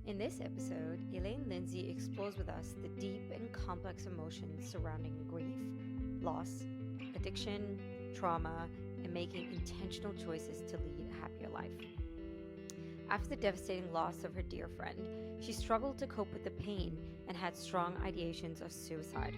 In this episode, Elaine Lindsay explores with us the deep and complex emotions surrounding grief, loss, addiction, trauma, and making intentional choices to lead a happier life. After the devastating loss of her dear friend, she struggled to cope with the pain and had strong ideations of suicide.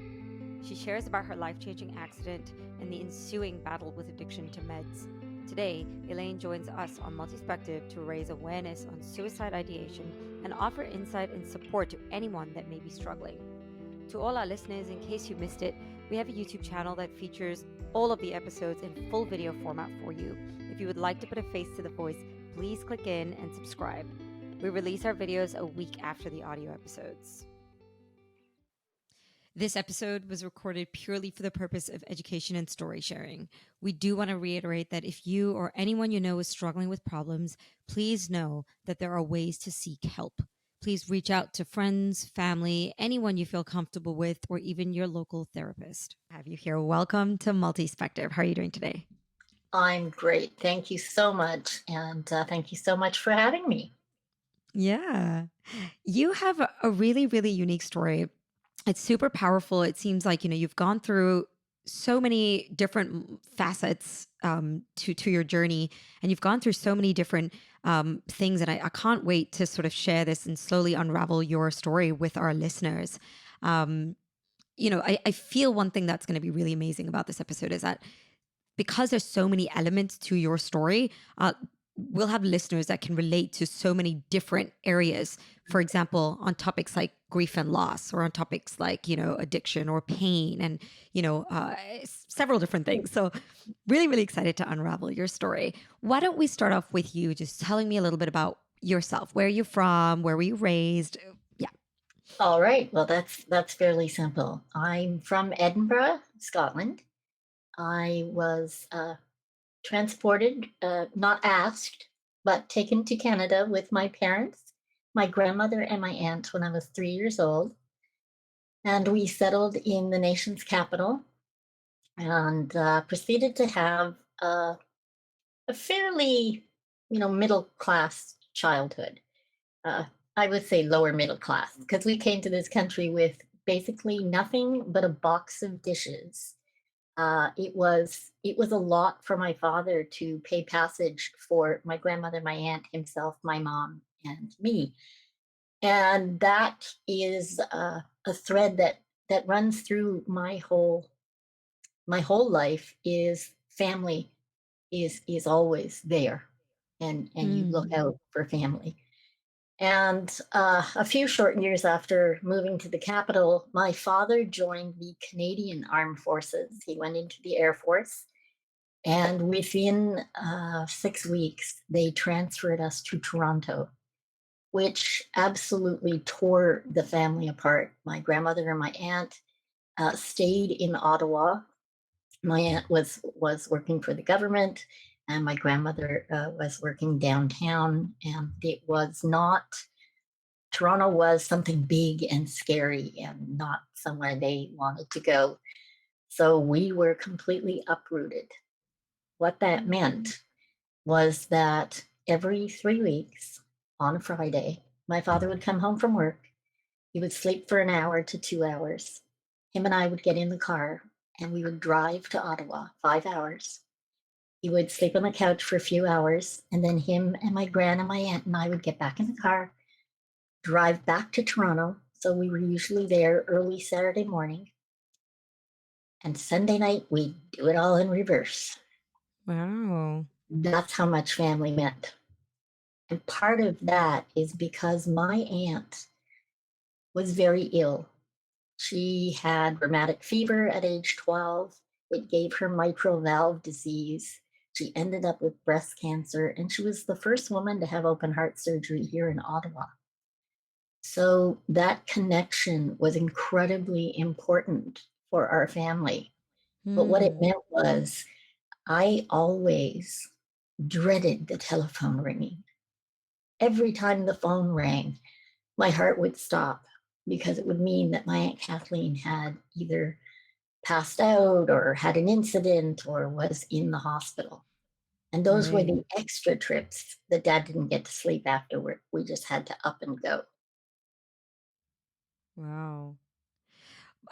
She shares about her life changing accident and the ensuing battle with addiction to meds. Today, Elaine joins us on Multispective to raise awareness on suicide ideation and offer insight and support to anyone that may be struggling. To all our listeners, in case you missed it, we have a YouTube channel that features all of the episodes in full video format for you. If you would like to put a face to the voice, please click in and subscribe. We release our videos a week after the audio episodes. This episode was recorded purely for the purpose of education and story sharing. We do want to reiterate that if you or anyone you know is struggling with problems, please know that there are ways to seek help. Please reach out to friends, family, anyone you feel comfortable with, or even your local therapist. Have you here. Welcome to Multispective. How are you doing today? I'm great. Thank you so much. And thank you so much for having me. Yeah. You have a really, really unique story. It's super powerful. It seems like, you've gone through so many different facets to your journey, and you've gone through so many different things. And I can't wait to sort of share this and slowly unravel your story with our listeners. I feel one thing that's going to be really amazing about this episode is that because there's so many elements to your story, we'll have listeners that can relate to so many different areas. For example, on topics like grief and loss, or on topics like, addiction or pain, and, several different things. So really, really excited to unravel your story. Why don't we start off with you just telling me a little bit about yourself? Where are you from? Where were you raised? Yeah. All right. Well, that's fairly simple. I'm from Edinburgh, Scotland. I was transported, not asked, but taken to Canada with my parents, my grandmother, and my aunt when I was 3 years old. And we settled in the nation's capital and proceeded to have a fairly, middle class childhood. Uh, I would say lower middle class, because we came to this country with basically nothing but a box of dishes. It was a lot for my father to pay passage for my grandmother, my aunt, himself, my mom, and me. And that is a thread that runs through my whole life. Is family is always there, and you look out for family. And a few short years after moving to the capital, my father joined the Canadian Armed Forces. He went into the Air Force, and within 6 weeks, they transferred us to Toronto, which absolutely tore the family apart. My grandmother and my aunt stayed in Ottawa. My aunt was working for the government, and my grandmother was working downtown. And it was not Toronto was something big and scary, and not somewhere they wanted to go. So we were completely uprooted. What that meant was that every 3 weeks on a Friday, my father would come home from work. He would sleep for an hour to 2 hours. Him and I would get in the car and we would drive to Ottawa, 5 hours. He would sleep on the couch for a few hours, and then him and my gran and my aunt and I would get back in the car, drive back to Toronto. So we were usually there early Saturday morning. And Sunday night, we'd do it all in reverse. Wow. That's how much family meant. And part of that is because my aunt was very ill. She had rheumatic fever at age 12. It gave her mitral valve disease. She ended up with breast cancer, and she was the first woman to have open heart surgery here in Ottawa. So that connection was incredibly important for our family. But what it meant was I always dreaded the telephone ringing. Every time the phone rang, my heart would stop, because it would mean that my Aunt Kathleen had either passed out or had an incident or was in the hospital. And those were Right. the extra trips that Dad didn't get to sleep afterward. We just had to up and go. Wow.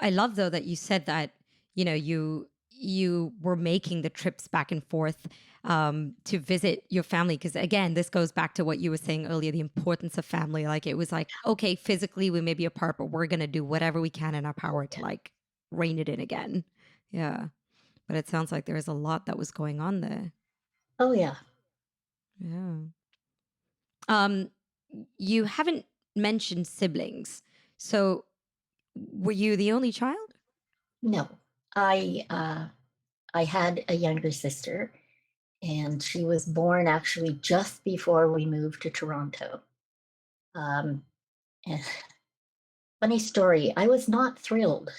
I love though that you said that, you were making the trips back and forth to visit your family, because again, this goes back to what you were saying earlier, the importance of family. Like it was like, okay, physically we may be apart, but we're gonna do whatever we can in our power to like rein it in again. Yeah. But it sounds like there was a lot that was going on there. Oh, yeah. Yeah. Um, you haven't mentioned siblings. So were you the only child? No, I had a younger sister, and she was born actually just before we moved to Toronto. Um, and funny story, I was not thrilled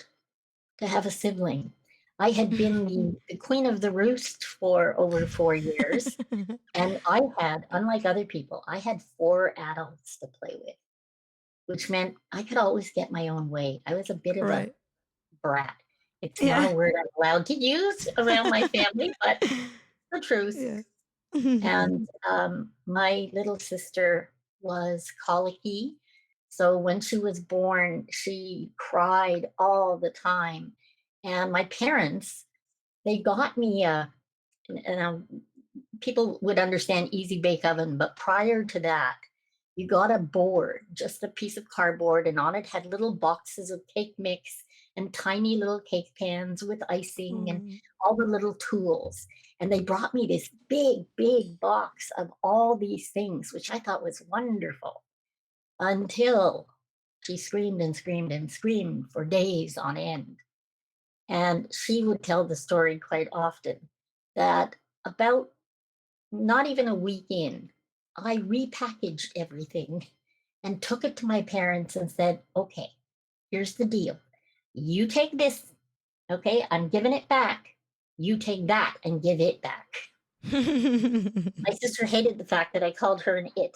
to have a sibling. I had been the queen of the roost for over 4 years, and I had, unlike other people, I had 4 adults to play with, which meant I could always get my own way. I was a bit of a Right. brat. It's not a Yeah. word I'm allowed to use around my family, but the truth. Yeah. And my little sister was colicky. So when she was born, she cried all the time. And my parents, they got me and people would understand easy bake oven, but prior to that, you got a board, just a piece of cardboard, and on it had little boxes of cake mix and tiny little cake pans with icing and Mm. all the little tools. And they brought me this big, big box of all these things, which I thought was wonderful until she screamed and screamed and screamed for days on end. And she would tell the story quite often that about not even a week in, I repackaged everything and took it to my parents and said, okay, here's the deal. You take this, okay, I'm giving it back. You take that and give it back. My sister hated the fact that I called her an it.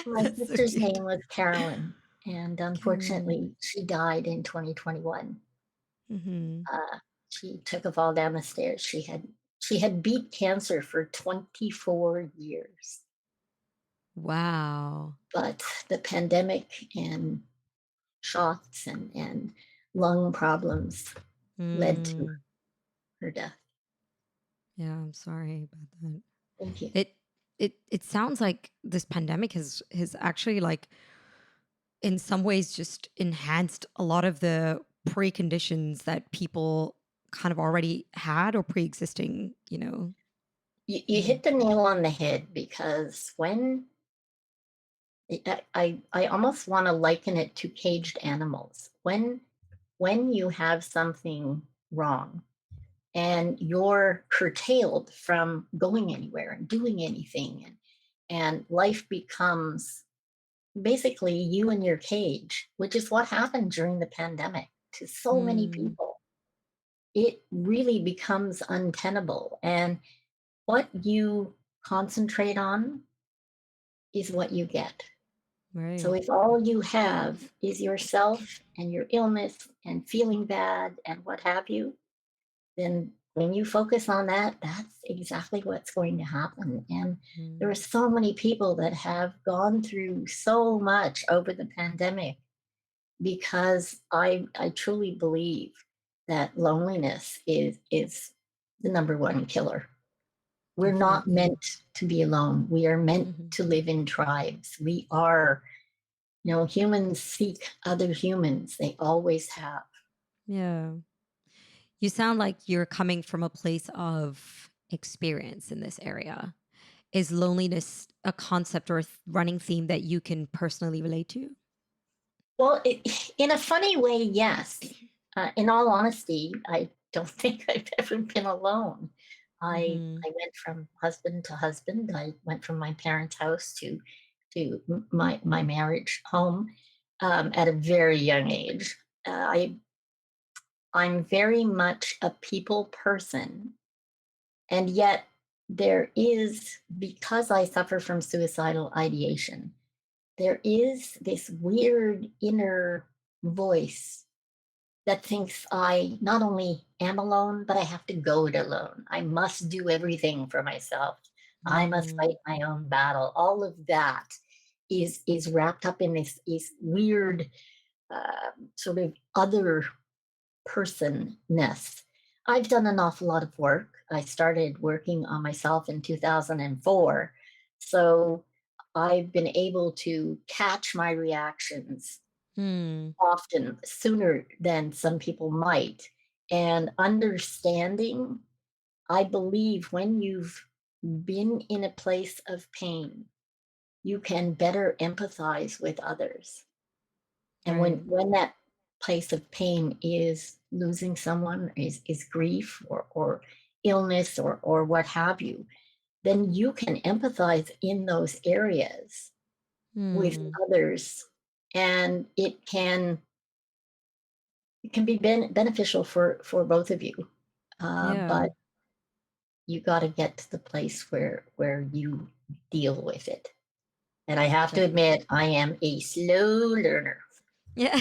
My That's so sister's cute. name was Carolyn, and Carolyn. unfortunately, she died in 2021. Hmm. She took a fall down the stairs. She had beat cancer for 24 years, Wow. but the pandemic and shots and lung problems led to Mm. her death. Yeah, I'm sorry about that. Thank you. It sounds like this pandemic has actually like in some ways just enhanced a lot of the preconditions that people kind of already had or pre-existing, You Yeah. hit the nail on the head because when I almost want to liken it to caged animals. When you have something wrong and you're curtailed from going anywhere and doing anything, and life becomes basically you in your cage, which is what happened during the pandemic to so many Mm, people. It really becomes untenable. And what you concentrate on is what you get. So right. if all you have is yourself and your illness and feeling bad and what have you, then when you focus on that, that's exactly what's going to happen. And there are Mm, so many people that have gone through so much over the pandemic because I truly believe that loneliness is the number one killer. We're not definitely. meant to be alone. We are meant Hmm. to live in tribes. We are, humans seek other humans. They always have. Yeah. You sound like you're coming from a place of experience in this area. Is loneliness a concept or a running theme that you can personally relate to? Well, in a funny way, yes. In all honesty, I don't think I've ever been alone. Hmm. I went from husband to husband. I went from my parents' house to my marriage home at a very young age. I'm very much a people person, and yet there is, because I suffer from suicidal ideation, there is this weird inner voice that thinks I not only am alone, but I have to go it alone. I must do everything for myself. I must Mm, fight my own battle, all of that. is wrapped up in this weird sort of other personness. I've done an awful lot of work. I started working on myself in 2004. So I've been able to catch my reactions Hmm. often sooner than some people might. And understanding, I believe when you've been in a place of pain, you can better empathize with others. And Right. when that place of pain is losing someone, is grief or illness or what have you, then you can empathize in those areas with Hmm. others, and it can be beneficial for both of you. Yeah. But you got to get to the place where you deal with it. And I have to Definitely. admit, I am a slow learner. Yeah.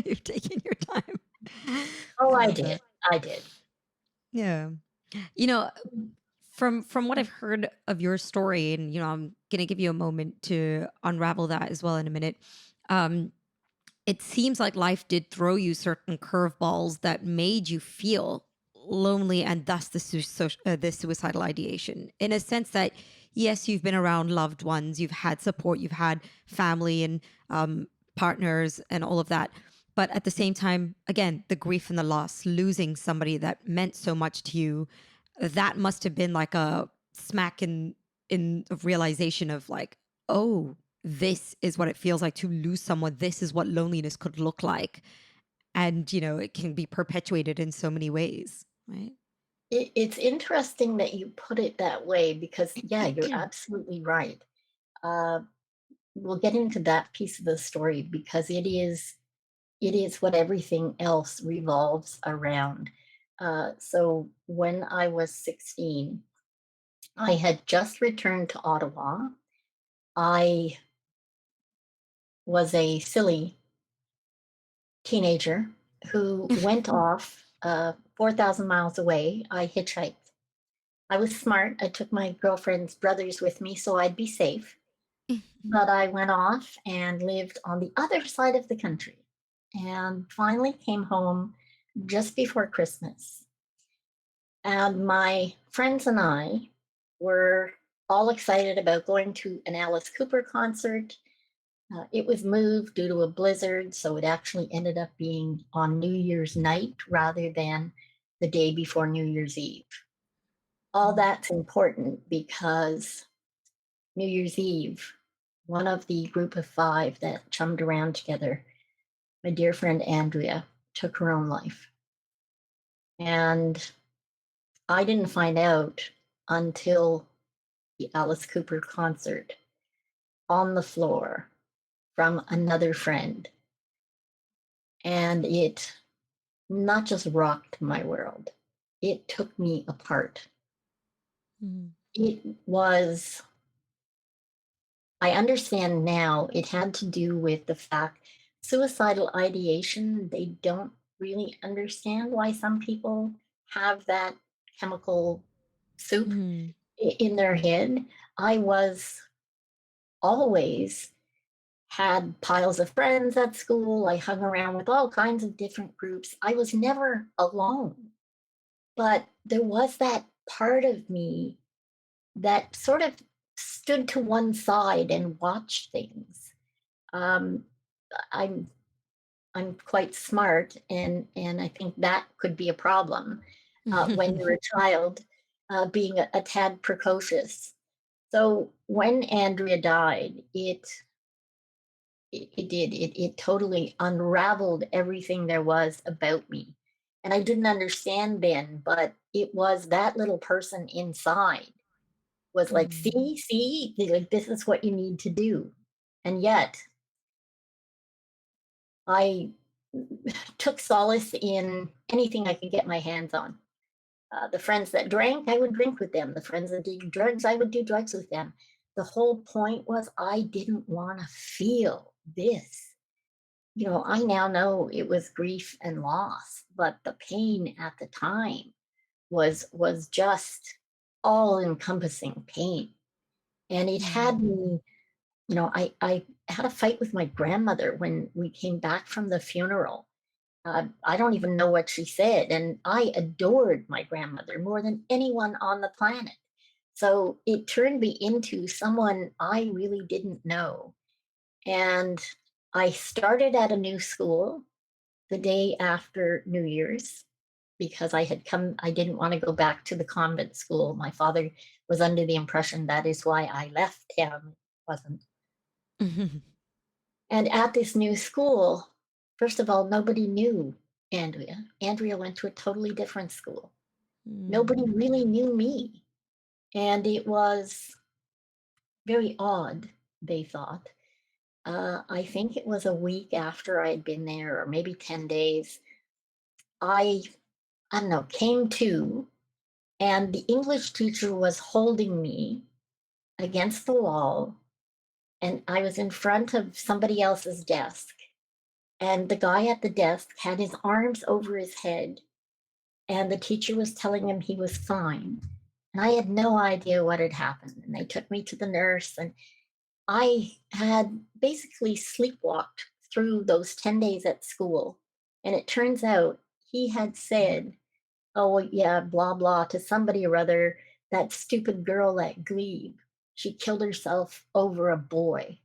You've taken your time. Oh, I I love did. that. I did. Yeah. You know, from what I've heard of your story, and I'm gonna give you a moment to unravel that as well in a minute. Um, it seems like life did throw you certain curveballs that made you feel lonely, and thus the suicidal ideation. In a sense that yes, you've been around loved ones, you've had support, you've had family and partners, and all of that. But at the same time, again, the grief and the loss, losing somebody that meant so much to you, that must have been like a smack in of realization of like, oh, this is what it feels like to lose someone. This is what loneliness could look like. And, it can be perpetuated in so many ways, right? It's interesting that you put it that way because, yeah, you're absolutely right. Uh, we'll get into that piece of the story because it is what everything else revolves around. So when I was 16, I had just returned to Ottawa. I was a silly teenager who went off 4,000 miles away. I hitchhiked. I was smart. I took my girlfriend's brothers with me so I'd be safe. But I went off and lived on the other side of the country and finally came home just before Christmas. And my friends and I were all excited about going to an Alice Cooper concert. It was moved due to a blizzard, so it actually ended up being on New Year's night rather than the day before New Year's Eve. All Mm. that's important because New Year's Eve, one of the group of five that chummed around together, my dear friend Andrea, took her own life. And I didn't find out until the Alice Cooper concert on the floor from another friend. And it not just rocked my world, it took me apart. Mhm. It was, I understand now, it had to do with the fact suicidal ideation, they don't really understand why some people have that chemical soup Mhm. in their head. I was always had piles of friends at school. I hung around with all kinds of different groups. I was never alone, but there was that part of me that sort of stood to one side and watched things. Um, I'm I'm quite smart, and I think that could be a problem when you're a child, being a tad precocious. So when Andrea died, it did. It totally unraveled everything there was about me. And I didn't understand then, but it was that little person inside was like, Mm. see, like this is what you need to do. And yet I took solace in anything I could get my hands on. The friends that drank, I would drink with them. The friends that did drugs, I would do drugs with them. The whole point was I didn't want to feel this. I now know it was grief and loss, but the pain at the time was just all encompassing pain. And it had Mm. me I had a fight with my grandmother when we came back from the funeral. I don't even know what she said. And I adored my grandmother more than anyone on the planet. So it turned me into someone I really didn't know. And I started at a new school the day after New Year's because I didn't want to go back to the convent school. My father was under the impression that is why I left him. Wasn't. And at this new school, first of all, nobody knew Andrea. Andrea went to a totally different school. Nobody really knew me. And it was very odd, they thought. I think it was a week after I had been there, or maybe 10 days. I don't know, came to, and the English teacher was holding me against the wall, and I was in front of somebody else's desk. And the guy at the desk had his arms over his head, and the teacher was telling him he was fine. And I had no idea what had happened. And they took me to the nurse, and I had basically sleepwalked through those 10 days at school. And it turns out he had said, oh, yeah, blah, blah, to somebody or other, that stupid girl at Glebe, she killed herself over a boy.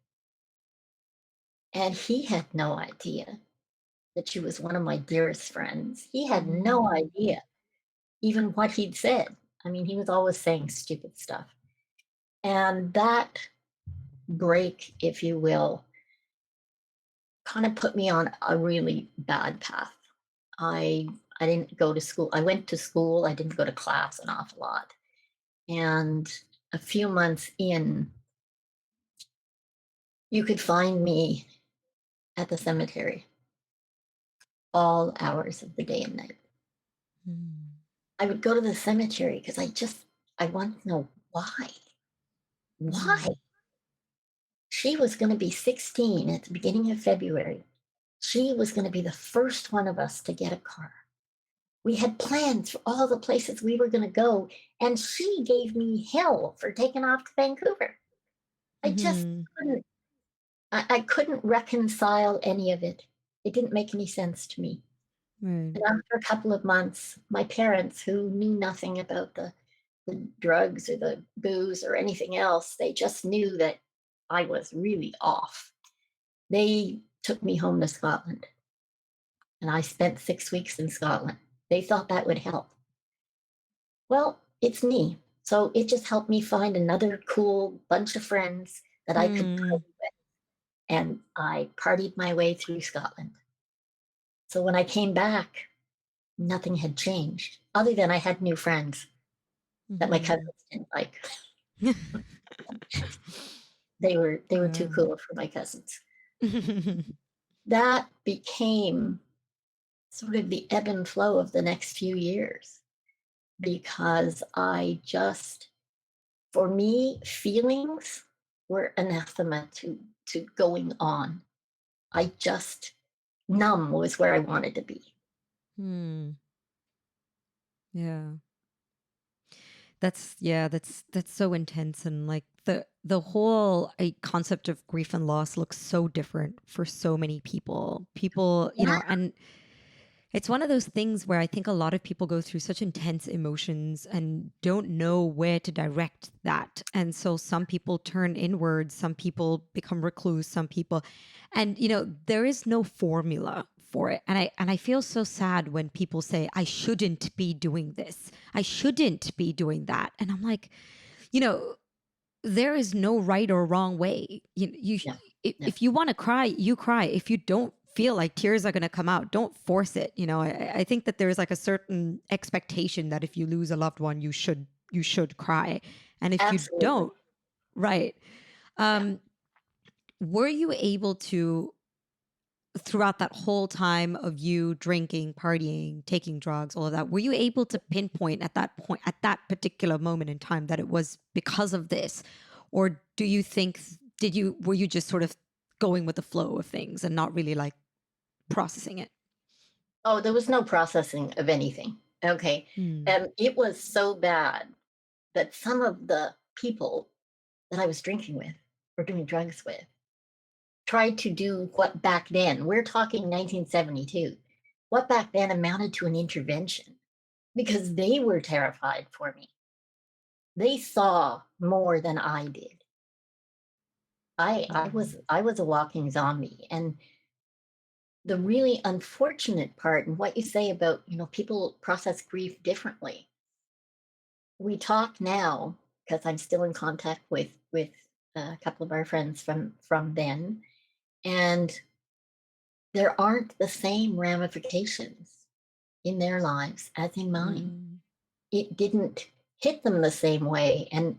And he had no idea that she was one of my dearest friends. He had no idea even what he'd said. I mean, he was always saying stupid stuff. And that break, if you will, kind of put me on a really bad path. I didn't go to school. I went to school. I didn't go to class an awful lot. And a few months in, you could find me at the cemetery all hours of the day and night. I would go to the cemetery because I want to know why. Why? She was going to be 16 at the beginning of February. She was going to be the first one of us to get a car. We had plans for all the places we were going to go, and she gave me hell for taking off to Vancouver. I just couldn't. I couldn't reconcile any of it. It didn't make any sense to me. Right. And after a couple of months, my parents, who knew nothing about the drugs or the booze or anything else, they just knew that I was really off. They took me home to Scotland, and I spent 6 weeks in Scotland. They thought that would help. Well, it's me. So it just helped me find another cool bunch of friends that I could party with. And I partied my way through Scotland. So when I came back, nothing had changed, other than I had new friends that my cousins didn't like. They were too cool for my cousins. That became sort of the ebb and flow of the next few years, because for me, feelings were anathema to going on. Numb was where I wanted to be. Yeah. That's so intense, and like the whole concept of grief and loss looks so different for so many people. And it's one of those things where I think a lot of people go through such intense emotions and don't know where to direct that. And so some people turn inwards, some people become recluse, some people, and there is no formula for it. And I feel so sad when people say, I shouldn't be doing this, I shouldn't be doing that. And I'm like, there is no right or wrong way. If you want to cry, you cry. If you don't feel like tears are going to come out, don't force it. I think that there's like a certain expectation that if you lose a loved one, you should cry. And if Absolutely. you don't, right. Were you able to, throughout that whole time of you drinking, partying, taking drugs, all of that, were you able to pinpoint at that particular moment in time that it was because of this? Or do you think, were you just sort of going with the flow of things and not really like processing it? Oh, there was no processing of anything. Okay. And it was so bad that some of the people that I was drinking with or doing drugs with tried to do what back then, we're talking 1972, what back then amounted to an intervention because they were terrified for me. They saw more than I did. I was a walking zombie. And the really unfortunate part, and what you say about, people process grief differently. We talk now because I'm still in contact with a couple of our friends from then, and there aren't the same ramifications in their lives as in mine. It didn't hit them the same way. And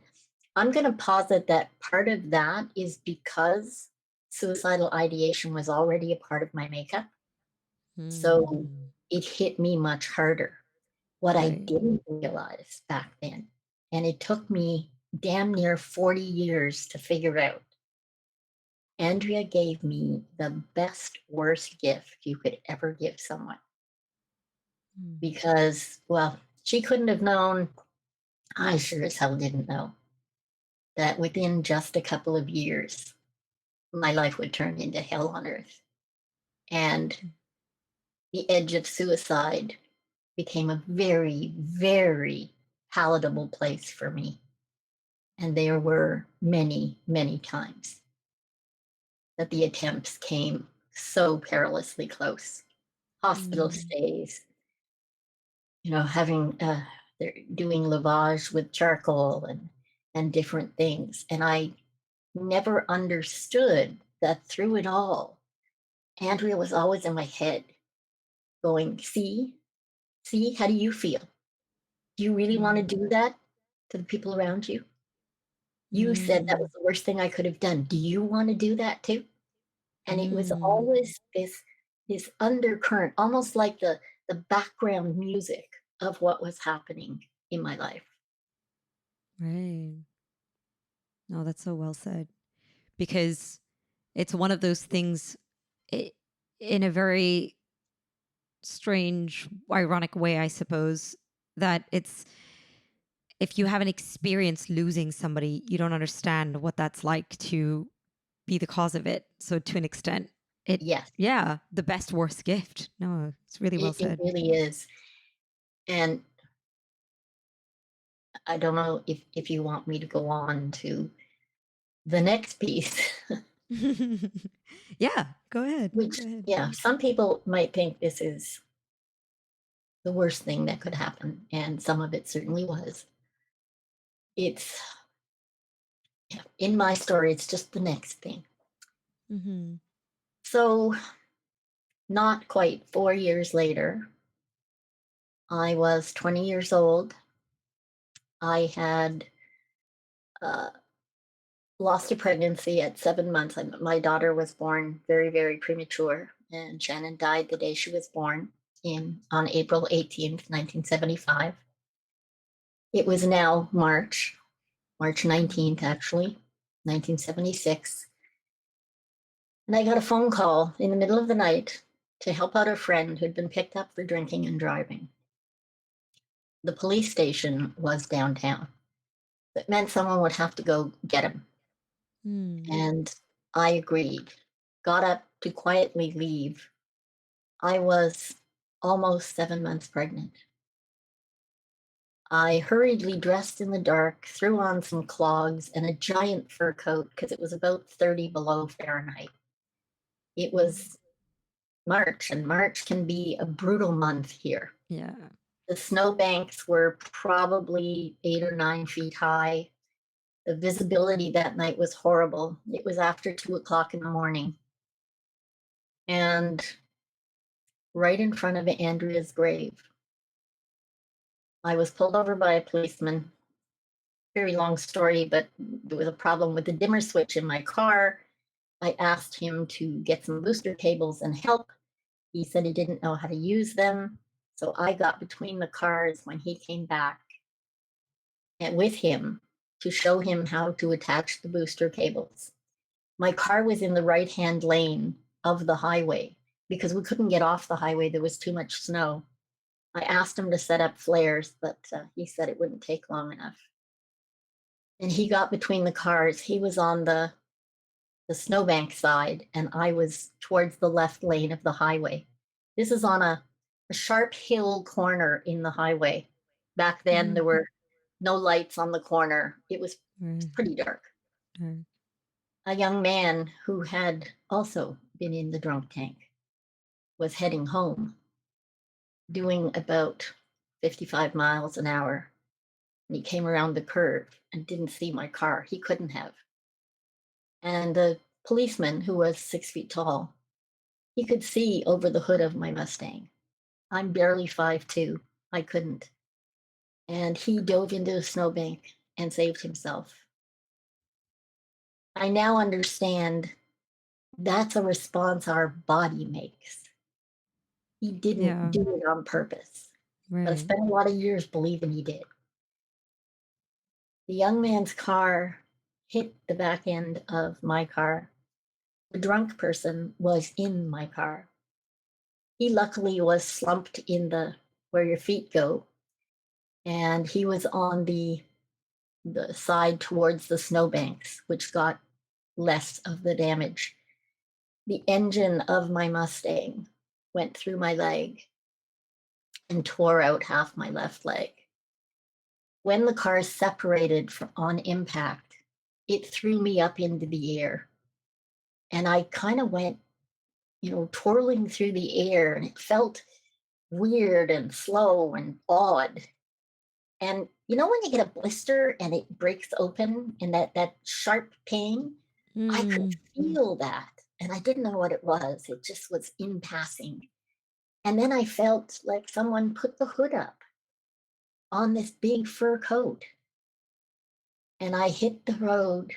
I'm going to posit that part of that is because suicidal ideation was already a part of my makeup. So it hit me much harder. What I Right. didn't realize back then, and it took me damn near 40 years to figure out, Andrea gave me the best, worst gift you could ever give someone. Because, well, she couldn't have known, I sure as hell didn't know, that within just a couple of years, my life would turn into hell on earth. And the edge of suicide became a very, very palatable place for me. And there were many, many times that the attempts came so perilously close. Hospital stays, having they're doing lavage with charcoal and different things. And I never understood that through it all, Andrea was always in my head going, see, how do you feel? Do you really want to do that to the people around you? You said that was the worst thing I could have done. Do you want to do that too? And it was always this undercurrent, almost like the background music of what was happening in my life. Right. No, that's so well said. Because it's one of those things in a very strange, ironic way, I suppose, that it's if you haven't experienced losing somebody, you don't understand what that's like to be the cause of it. So to an extent, Yes, the best worst gift. No, it's really well it said. really is. And I don't know if you want me to go on to the next piece, Yeah, go ahead. which, Go ahead. yeah, some people might think this is the worst thing that could happen. And some of it certainly was. It's, in my story, it's just the next thing. So, not quite 4 years later, I was 20 years old. I had lost a pregnancy at 7 months. My daughter was born very, very premature, and Shannon died the day she was born on April 18th, 1975. It was now March 19th, actually, 1976. And I got a phone call in the middle of the night to help out a friend who'd been picked up for drinking and driving. The police station was downtown. That meant someone would have to go get him. And I agreed, got up to quietly leave. I was almost 7 months pregnant. I hurriedly dressed in the dark, threw on some clogs and a giant fur coat because it was about 30 below Fahrenheit. It was March, and March can be a brutal month here. Yeah. The snowbanks were probably 8 or 9 feet high. The visibility that night was horrible. It was after 2 o'clock in the morning. And right in front of Andrea's grave, I was pulled over by a policeman. Very long story, but there was a problem with the dimmer switch in my car. I asked him to get some booster cables and help. He said he didn't know how to use them. So I got between the cars when he came back and with him to show him how to attach the booster cables. My car was in the right-hand lane of the highway because we couldn't get off the highway. There was too much snow. I asked him to set up flares, but he said it wouldn't take long enough. And he got between the cars. He was on the the snowbank side, and I was towards the left lane of the highway. This is on a sharp hill corner in the highway. Back then, there were no lights on the corner. It was Right. pretty dark. Right. A young man who had also been in the drunk tank was heading home, doing about 55 miles an hour. And he came around the curve and didn't see my car. He couldn't have. And the policeman, who was 6 feet tall, he could see over the hood of my Mustang. I'm barely 5'2". I couldn't. And he dove into the snowbank and saved himself. I now understand that's a response our body makes. He didn't Yeah. do it on purpose, but I Right. spent a lot of years believing he did. The young man's car hit the back end of my car. The drunk person was in my car. He luckily was slumped in the where your feet go, and he was on the side towards the snowbanks, which got less of the damage. The engine of my Mustang went through my leg and tore out half my left leg. When the car separated on impact, it threw me up into the air. And I kind of went, twirling through the air, and it felt weird and slow and odd. And when you get a blister and it breaks open and that sharp pain, I could feel that. And I didn't know what it was. It just was in passing. And then I felt like someone put the hood up on this big fur coat. And I hit the road.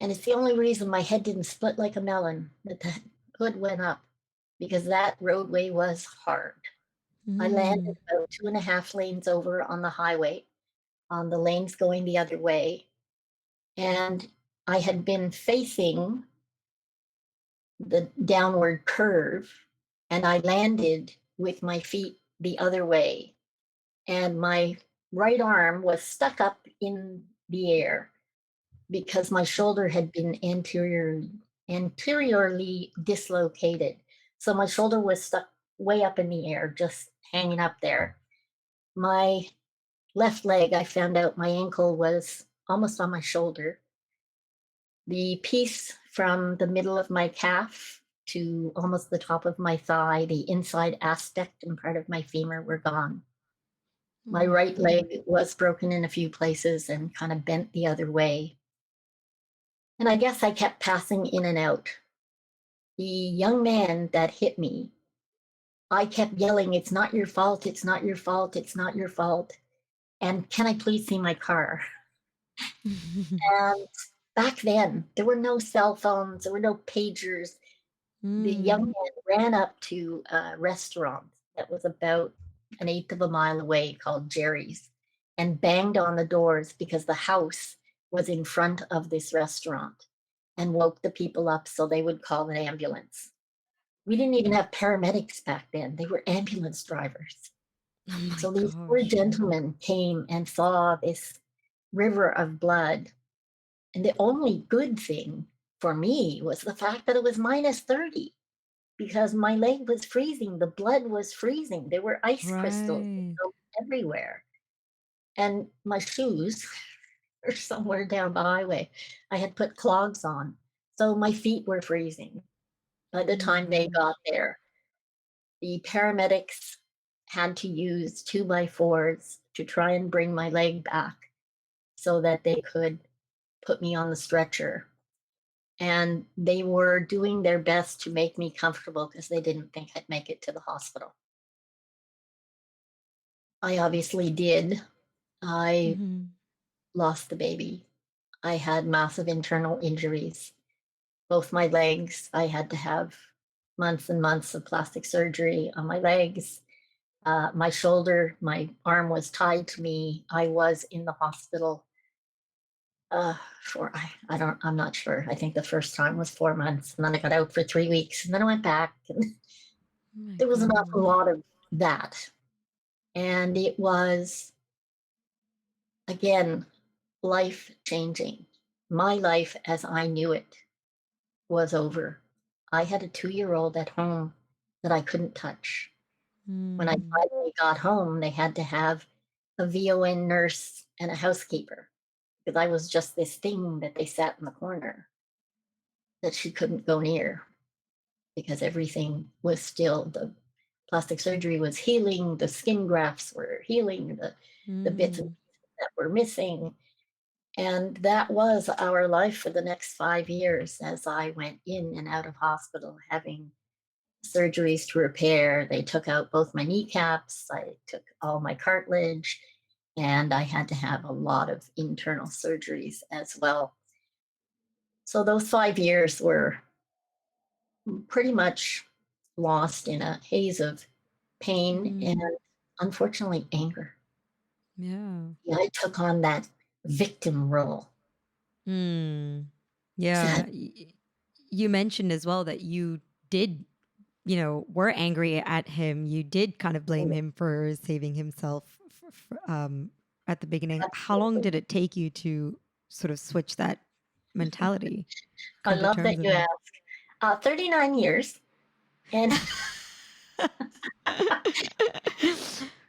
And it's the only reason my head didn't split like a melon that the hood went up, because that roadway was hard. I landed about 2.5 lanes over on the highway, on the lanes going the other way. And I had been facing the downward curve, and I landed with my feet the other way. And my right arm was stuck up in the air because my shoulder had been anteriorly dislocated. So my shoulder was stuck way up in the air, just hanging up there. My left leg, I found out my ankle was almost on my shoulder. The piece from the middle of my calf to almost the top of my thigh, the inside aspect and part of my femur were gone. My right leg was broken in a few places and kind of bent the other way. And I guess I kept passing in and out. The young man that hit me, I kept yelling, "It's not your fault, it's not your fault, it's not your fault. And can I please see my car?" And back then, there were no cell phones, there were no pagers. The young man ran up to a restaurant that was about 1/8 of a mile away called Jerry's and banged on the doors because the house was in front of this restaurant, and woke the people up so they would call an ambulance. We didn't even have paramedics back then. They were ambulance drivers. Oh my So these poor gosh. gentlemen came and saw this river of blood. And the only good thing for me was the fact that it was -30, because my leg was freezing. The blood was freezing. There were ice crystals Right. everywhere. And my shoes were somewhere down the highway. I had put clogs on. So my feet were freezing by the Oh my time they got gosh. there. The paramedics had to use 2x4s to try and bring my leg back so that they could put me on the stretcher. And they were doing their best to make me comfortable because they didn't think I'd make it to the hospital. I obviously did. I lost the baby. I had massive internal injuries. Both my legs, I had to have months and months of plastic surgery on my legs. My shoulder, my arm was tied to me. I was in the hospital for I'm not sure. I think the first time was 4 months, and then I got out for 3 weeks, and then I went back, and Oh my there was an awful gosh. lot of that. And it was, again, life changing. my life as I knew it was over. I had a 2-year-old at home that I couldn't touch. When I Mm. finally got home, they had to have a VON nurse and a housekeeper because I was just this thing that they sat in the corner that she couldn't go near because everything was still the plastic surgery was healing, the skin grafts were healing, the bits and Mm. pieces that were missing. And that was our life for the next 5 years as I went in and out of hospital having surgeries to repair. They took out both my kneecaps, I took all my cartilage, and I had to have a lot of internal surgeries as well. So those 5 years were pretty much lost in a haze of pain and Mm. unfortunately anger. Yeah. Yeah, I took on that victim role. Mm. That Yeah. You mentioned as well that you did, were angry at him. You did kind of blame him for saving himself at the beginning. How long absolutely. did it take you to sort of switch that mentality, I come to love terms that with you it? asked. 39 years. And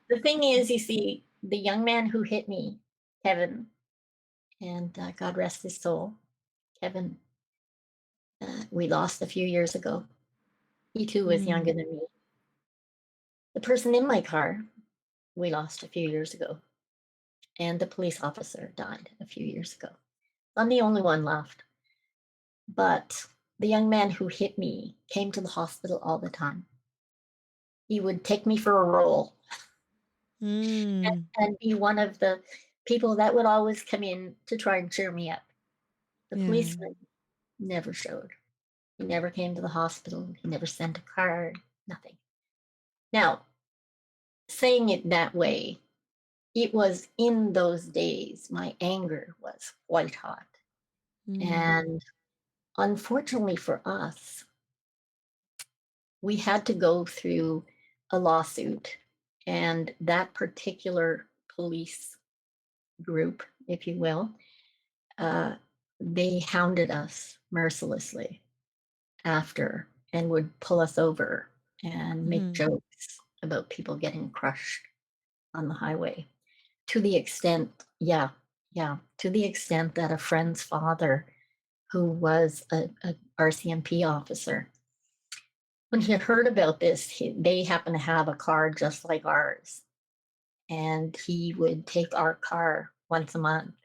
the thing is, you see, the young man who hit me, Kevin, and God rest his soul, Kevin, we lost a few years ago. He too was younger Mm. than me. The person in my car, we lost a few years ago. And the police officer died a few years ago. I'm the only one left. But the young man who hit me came to the hospital all the time. He would take me for a roll Mm. and be one of the people that would always come in to try and cheer me up. The Yeah. policeman never showed. He never came to the hospital. He never sent a card, nothing. Now, saying it that way, it was in those days, my anger was white hot. Mm. And unfortunately for us, we had to go through a lawsuit. And that particular police group, if you will, uh, they hounded us mercilessly after and would pull us over and make Mm. jokes about people getting crushed on the highway to the extent, yeah, yeah, to the extent that a friend's father, who was a RCMP officer, when he heard about this, they happened to have a car just like ours. And he would take our car once a month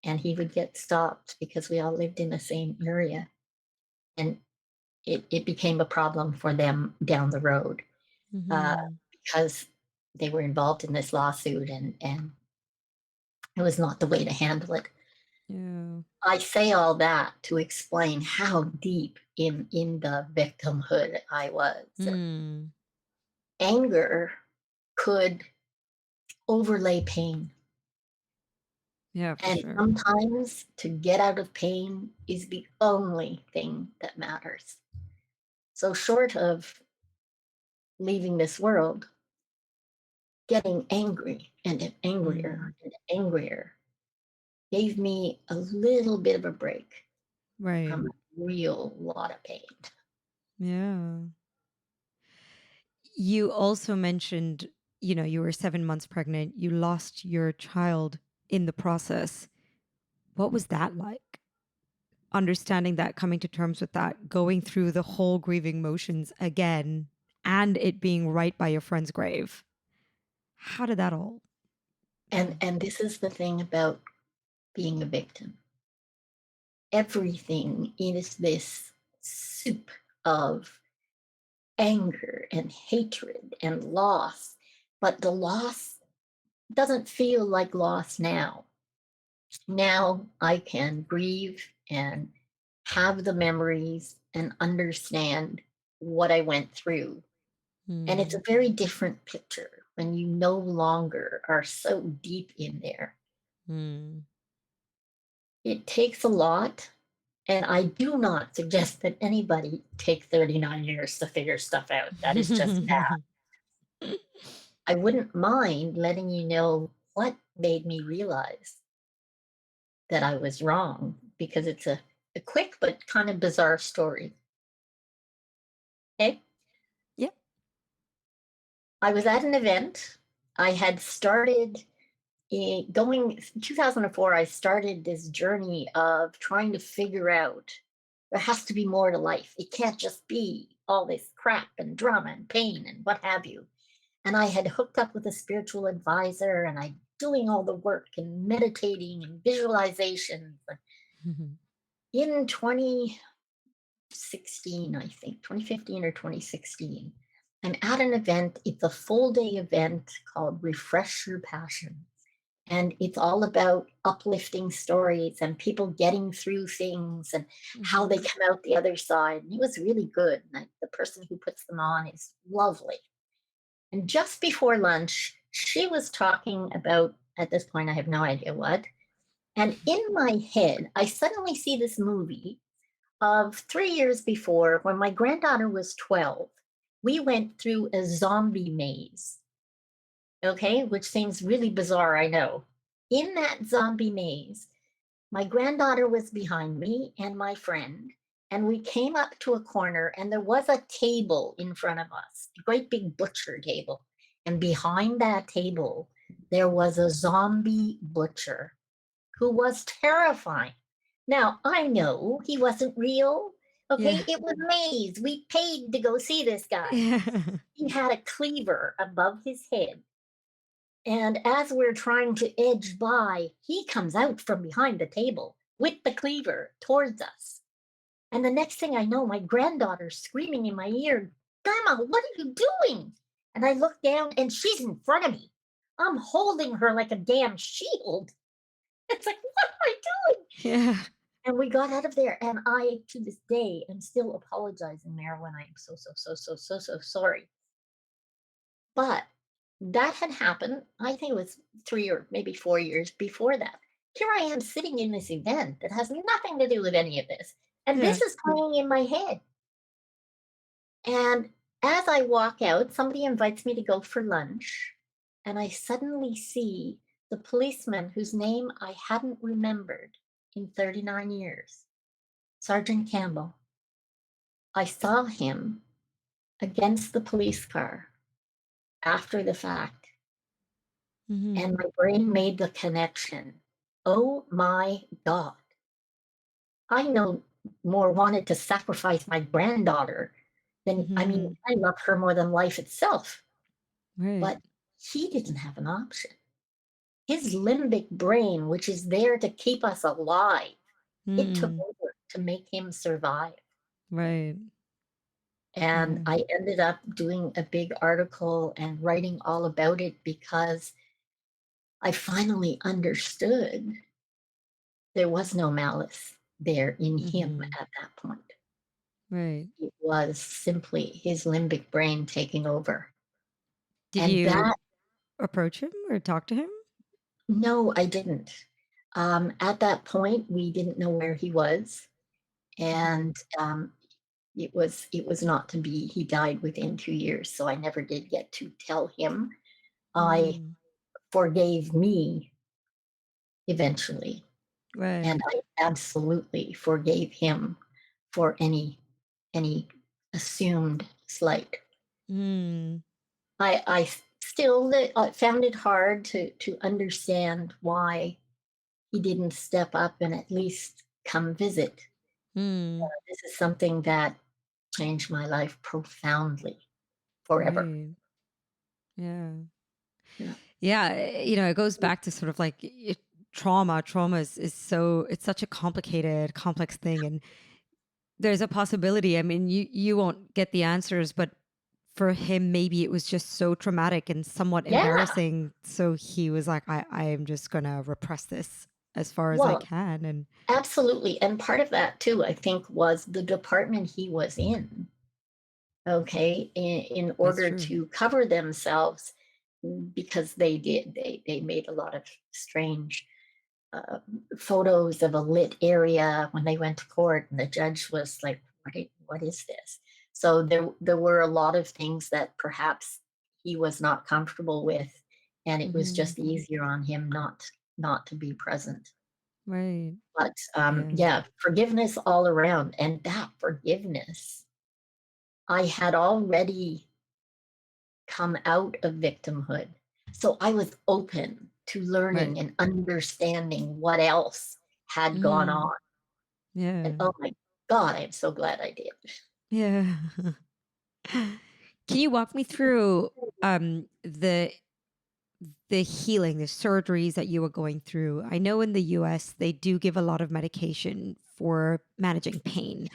and he would get stopped because we all lived in the same area. And it became a problem for them down the road uh, Mhm. because they were involved in this lawsuit and it was not the way to handle it. Yeah. I say all that to explain how deep in the victimhood I was. Mm. Anger could overlay pain. Yeah, for And sure. sometimes to get out of pain is the only thing that matters. So, short of leaving this world, getting angry and angrier Mm. and angrier gave me a little bit of a break Right. from a real lot of pain. Yeah. You also mentioned, you were 7 months pregnant. You lost your child in the process. What was that like? Understanding that, coming to terms with that, going through the whole grieving motions again, and it being right by your friend's grave. How did that all go? And this is the thing about being a victim. Everything is this soup of anger and hatred and loss, but the loss doesn't feel like loss now. Now I can grieve and have the memories and understand what I went through. And it's Mm. a very different picture when you no longer are so deep in there. Mm. It takes a lot. And I do not suggest that anybody take 39 years to figure stuff out. That is just bad. I wouldn't mind letting you know what made me realize that I was wrong. because it's a quick but kind of bizarre story. Okay. Yeah. I was at an event. I had started going 2004. I started this journey of trying to figure out there has to be more to life. It can't just be all this crap and drama and pain and what have you. And I had hooked up with a spiritual advisor, and I doing all the work and meditating and visualizations. Mhm. In 2016, I think 2015 or 2016, I'm at an event. It's a full day event called Refresh Your Passion. And it's all about uplifting stories and people getting through things and how they Mhm. come out the other side. And it was really good. And the person who puts them on is lovely. And just before lunch, she was talking about, at this point, I have no idea what. And in my head, I suddenly see this movie of 3 years before when my granddaughter was 12. We went through a zombie maze, okay, which seems really bizarre, I know. In that zombie maze, my granddaughter was behind me and my friend, and we came up to a corner, and there was a table in front of us, a great big butcher table. And behind that table, there was a zombie butcher who was terrifying. Now, I know he wasn't real. Yeah. Okay, it was maze. We paid to go see this guy. Yeah. He had a cleaver above his head. And as we're trying to edge by, he comes out from behind the table with the cleaver towards us. And the next thing I know, my granddaughter's screaming in my ear, Grandma, what are you doing? And I look down and she's in front of me. I'm holding her like a damn shield. It's like, what am I doing? Yeah. And we got out of there. And I, to this day, am still apologizing, Marilyn. I am so sorry. But that had happened, I think it was 3 or maybe 4 years before that. Here I am sitting in this event that has nothing to do with any of this, and Yeah. this is playing in my head. And as I walk out, somebody invites me to go for lunch, and I suddenly see the policeman whose name I hadn't remembered in 39 years, Sergeant Campbell. I saw him against the police car after the fact. Mhm. And my brain made the connection. Oh my God. I no more wanted to sacrifice my granddaughter than, I mean, Mhm. I love her more than life itself, Right. but he didn't have an option. His limbic brain, which is there to keep us alive, it took Mm. over to make him survive. Right. And Yeah. I ended up doing a big article and writing all about it because I finally understood there was no malice there in him Mhm. at that point. Right. It was simply his limbic brain taking over. Did And you that, approach him or talk to him? no, I didn't. At that point, we didn't know where he was, Mhm. and it was not to be. He died within 2 years, so I never did get to tell him. I Mm. forgave me eventually, and Right. I absolutely forgave him for any assumed slight. Mm. I still found it hard to understand why he didn't step up and at least come visit. Mm. This is something that changed my life profoundly, forever. Right. Yeah. Yeah. Yeah, it goes back to sort of like trauma. Trauma is so it's such a complicated, complex thing, and there's a possibility. I mean, you won't get the answers, but for him, maybe it was just so traumatic and somewhat Yeah. embarrassing. So he was like, I am just gonna repress this as far as I Well, can. And absolutely. And part of that too, I think, was the department he was in. Okay, in that's order true. to cover themselves, because they made a lot of strange uh, photos of a lit area when they went to court, and the judge was like, what is this? So there were a lot of things that perhaps he was not comfortable with, and it was Hmm. just easier on him not to be present. Right. But Yeah. yeah, forgiveness all around. And that forgiveness, I had already come out of victimhood. So I was open to Right. learning and understanding what else had gone Mm. on. And Yeah. oh my God, I'm so glad I did. Yeah. Can you walk me through the healing, the surgeries that you were going through? I know in the US they do give a lot of medication for managing pain.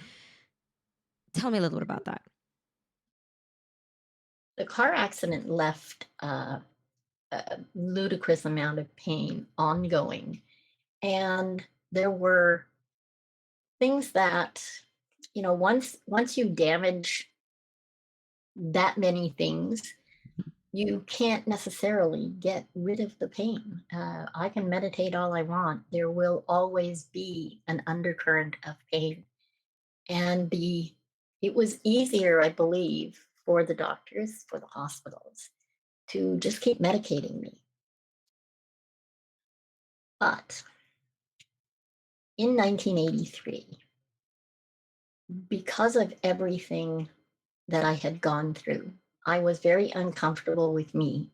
Tell me a little bit about that. The car accident left a ludicrous amount of pain ongoing. And there were things that, once you damage that many things, you can't necessarily get rid of the pain. I can meditate all I want. There will always be an undercurrent of pain. And it was easier, I believe, for the doctors, for the hospitals, to just keep medicating me. But in 1983, because of everything that I had gone through, I was very uncomfortable with me.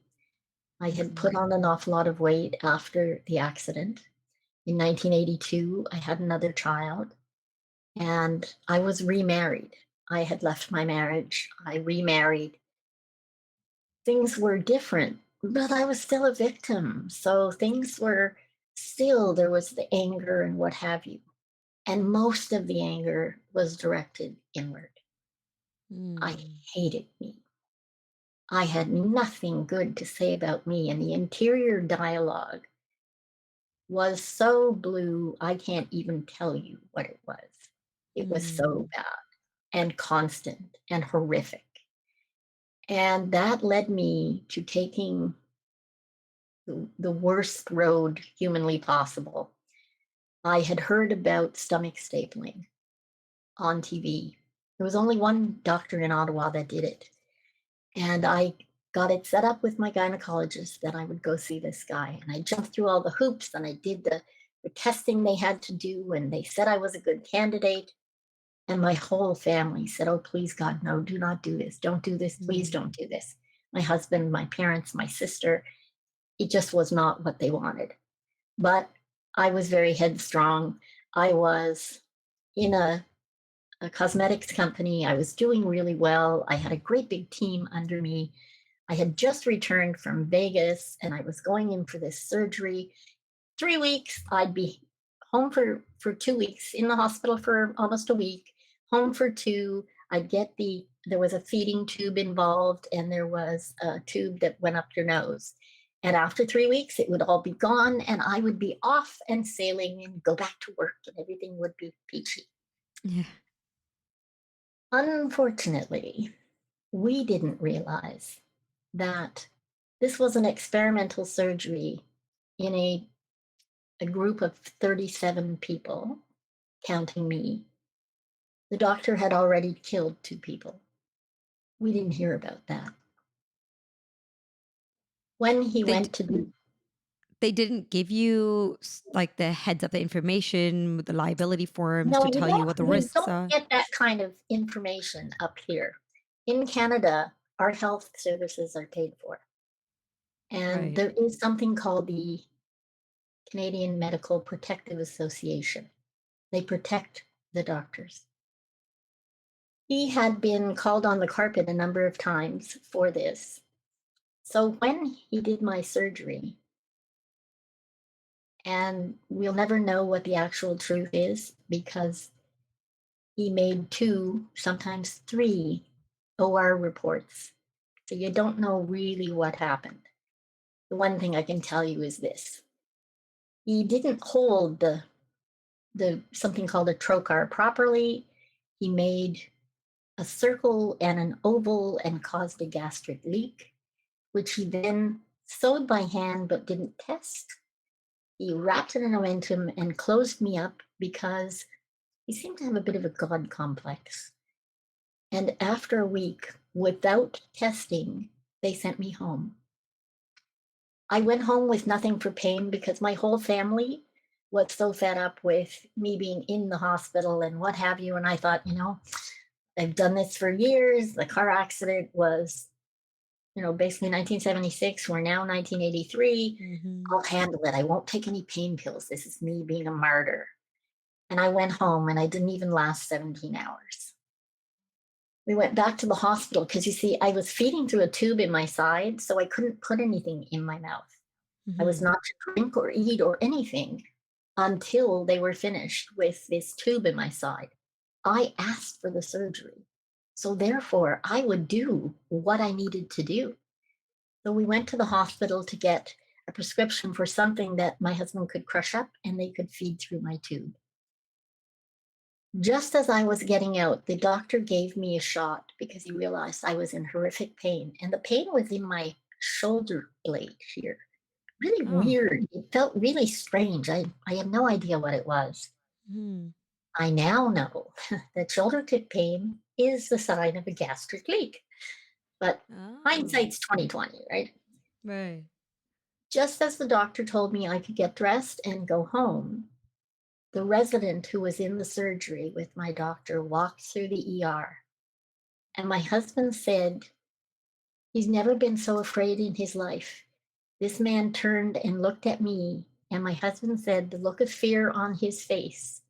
I had put Mhm. on an awful lot of weight after the accident. In 1982, I had another child and I was remarried. I had left my marriage. I remarried. Things were different, but I was still a victim. So things were still, there was the anger and what have you. And most of the anger was directed inward. I Mm. hated me. I had nothing good to say about me. And the interior dialogue was so blue, I can't even tell you what it was. It was so Mm. bad and constant and horrific. And that led me to taking the worst road humanly possible. I had heard about stomach stapling on TV. There was only one doctor in Ottawa that did it. And I got it set up with my gynecologist that I would go see this guy. And I jumped through all the hoops and I did the testing they had to do. And they said I was a good candidate. And my whole family said, "Oh, please, God, no, do not do this. Don't do this. Please Mm. don't do this." My husband, my parents, my sister, it just was not what they wanted. But I was very headstrong. I was in a cosmetics company. I was doing really well. I had a great big team under me. I had just returned from Vegas and I was going in for this surgery. 3 weeks, I'd be home for 2 weeks, in the hospital for almost a week, home for two. I'd get there was a feeding tube involved and there was a tube that went up your nose. And after 3 weeks, it would all be gone and I would be off and sailing and go back to work and everything would be peachy. Yeah. Unfortunately, we didn't realize that this was an experimental surgery in a group of 37 people, counting me. The doctor had already killed 2 people. We didn't hear about that. When he They d went to do, they didn't give you like the heads up, the information, the liability forms no, to tell you what the you risks don't are? get that kind of information up here. In Canada, our health services are paid for. And Right. there is something called the Canadian Medical Protective Association. They protect the doctors. He had been called on the carpet a number of times for this. So when he did my surgery, and we'll never know what the actual truth is because he made 2, sometimes 3 OR reports. So you don't know really what happened. The one thing I can tell you is this. He didn't hold the something called a trocar properly. He made a circle and an oval and caused a gastric leak, which he then sewed by hand but didn't test. He wrapped it in a momentum and closed me up because he seemed to have a bit of a God complex. And after a week, without testing, they sent me home. I went home with nothing for pain because my whole family was so fed up with me being in the hospital and what have you. And I thought, I've done this for years. The car accident was, basically 1976. We're now 1983. Mm-hmm. I'll handle it. I won't take any pain pills. This is me being a martyr. And I went home and I didn't even last 17 hours. We went back to the hospital because you see, I was feeding through a tube in my side, so I couldn't put anything in my mouth. I was Mm-hmm. not to drink or eat or anything until they were finished with this tube in my side. I asked for the surgery. So therefore, I would do what I needed to do. So we went to the hospital to get a prescription for something that my husband could crush up and they could feed through my tube. Just as I was getting out, the doctor gave me a shot because he realized I was in horrific pain. And the pain was in my shoulder blade here. Really Oh. weird. It felt really strange. I had no idea what it was. Mm-hmm. I now know that shoulder pain is the sign of a gastric leak. But Oh. hindsight's 2020, right? Right. Just as the doctor told me I could get dressed and go home, the resident who was in the surgery with my doctor walked through the ER. And my husband said he's never been so afraid in his life. This man turned and looked at me, and my husband said the look of fear on his face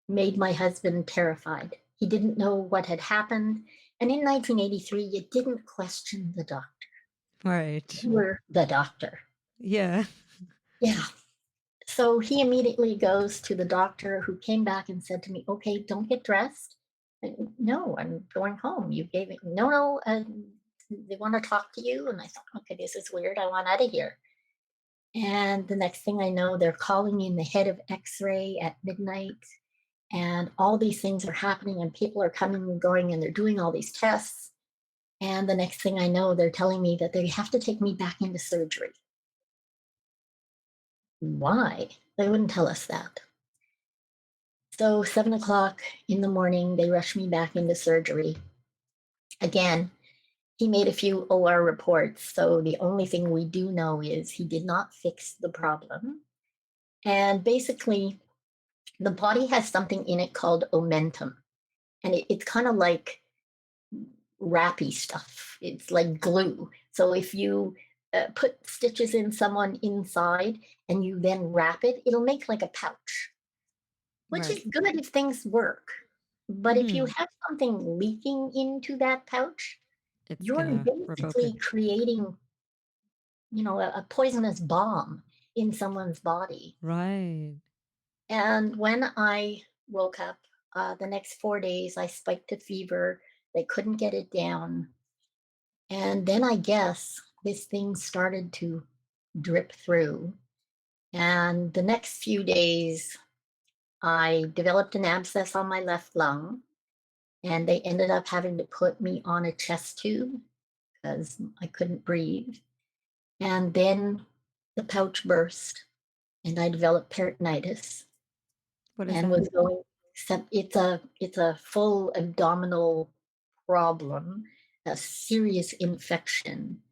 made my husband terrified. He didn't know what had happened. And in 1983, you didn't question the doctor. Right. You were the doctor. Yeah. Yeah. So he immediately goes to the doctor who came back and said to me, okay, don't get dressed. No, I'm going home. You gave it. No, they want to talk to you. And I thought, okay, this is weird. I want out of here. And the next thing I know, they're calling in the head of X-ray at midnight. And all these things are happening and people are coming and going and they're doing all these tests. And the next thing I know, they're telling me that they have to take me back into surgery. Why? They wouldn't tell us that. So 7 o'clock in the morning, they rushed me back into surgery. Again, he made a few OR reports. So the only thing we do know is he did not fix the problem. And basically, the body has something in it called omentum. And it's kind of like wrappy stuff. It's like glue. So if you put stitches in someone inside and you then wrap it, it'll make like a pouch, which is Right. good if things work. But if you Mm-hmm. have something leaking into that pouch, It's you're gonna revoke it. basically creating, a poisonous bomb in someone's body. Right. And when I woke up, the next 4 days, I spiked a fever. They couldn't get it down. And then I guess this thing started to drip through. And the next few days, I developed an abscess on my left lung. And they ended up having to put me on a chest tube because I couldn't breathe. And then the pouch burst and I developed peritonitis What is and that? was going, except it's a full abdominal problem, a serious infection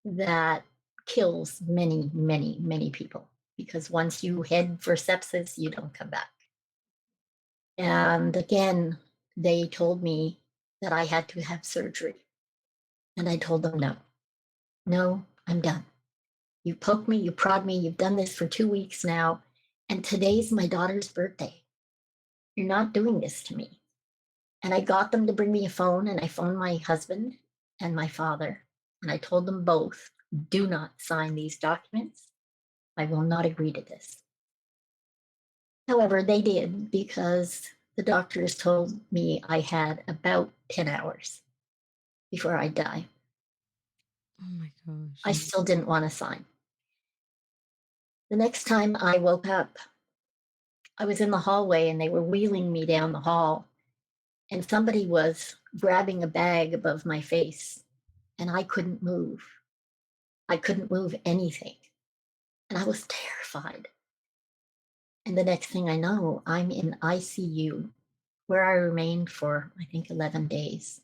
that kills many, many, many people because once you head for sepsis, you don't come back. And again, they told me that I had to have surgery. And I told them, no, no, I'm done. You poke me, you prod me, you've done this for 2 weeks now. And today's my daughter's birthday. You're not doing this to me. And I got them to bring me a phone and I phoned my husband and my father. And I told them both, do not sign these documents. I will not agree to this. However, they did because the doctors told me I had about 10 hours before I die. Oh my I gosh. still didn't want to sign. The next time I woke up, I was in the hallway and they were wheeling me down the hall, and somebody was grabbing a bag above my face, and I couldn't move. I couldn't move anything. And I was terrified. And the next thing I know, I'm in ICU where I remained for, I think, 11 days.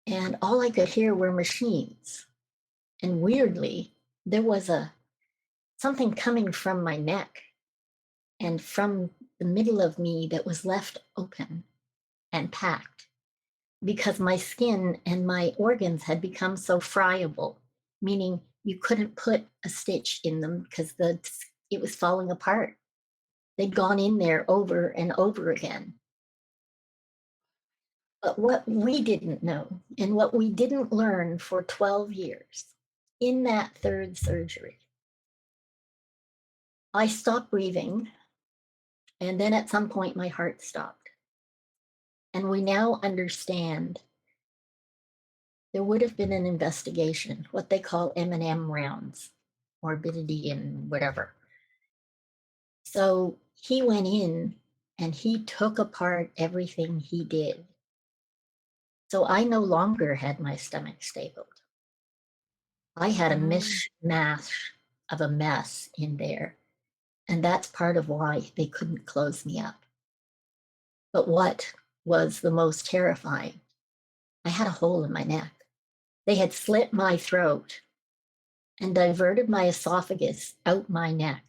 And all I could hear were machines. And weirdly, there was something coming from my neck and from the middle of me that was left open and packed because my skin and my organs had become so friable, meaning you couldn't put a stitch in them because it was falling apart. They'd gone in there over and over again. But what we didn't know and what we didn't learn for 12 years in that third surgery, I stopped breathing. And then at some point, my heart stopped. And we now understand there would have been an investigation, what they call M&M rounds, morbidity and whatever. So he went in and he took apart everything he did. So I no longer had my stomach stapled. I had a mishmash of a mess in there. And that's part of why they couldn't close me up. But what was the most terrifying? I had a hole in my neck. They had slit my throat and diverted my esophagus out my neck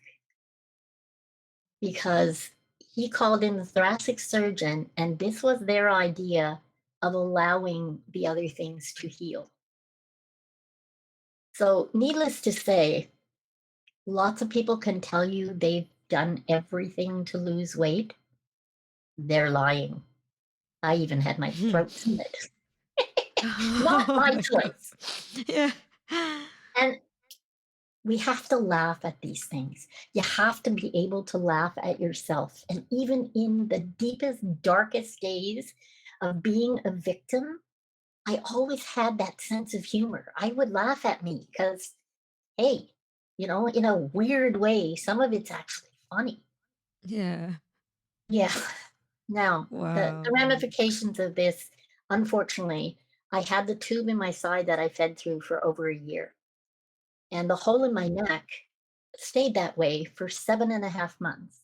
because he called in the thoracic surgeon, and this was their idea of allowing the other things to heal. So, needless to say, lots of people can tell you they've done everything to lose weight. They're lying. I even had my throat slit. Not Oh my my choice. God. Yeah. And we have to laugh at these things. You have to be able to laugh at yourself. And even in the deepest, darkest days of being a victim, I always had that sense of humor. I would laugh at me because, hey, in a weird way, some of it's actually funny. Yeah. Yeah. Now, the Wow. ramifications of this, unfortunately, I had the tube in my side that I fed through for over a year. And the hole in my neck stayed that way for 7.5 months.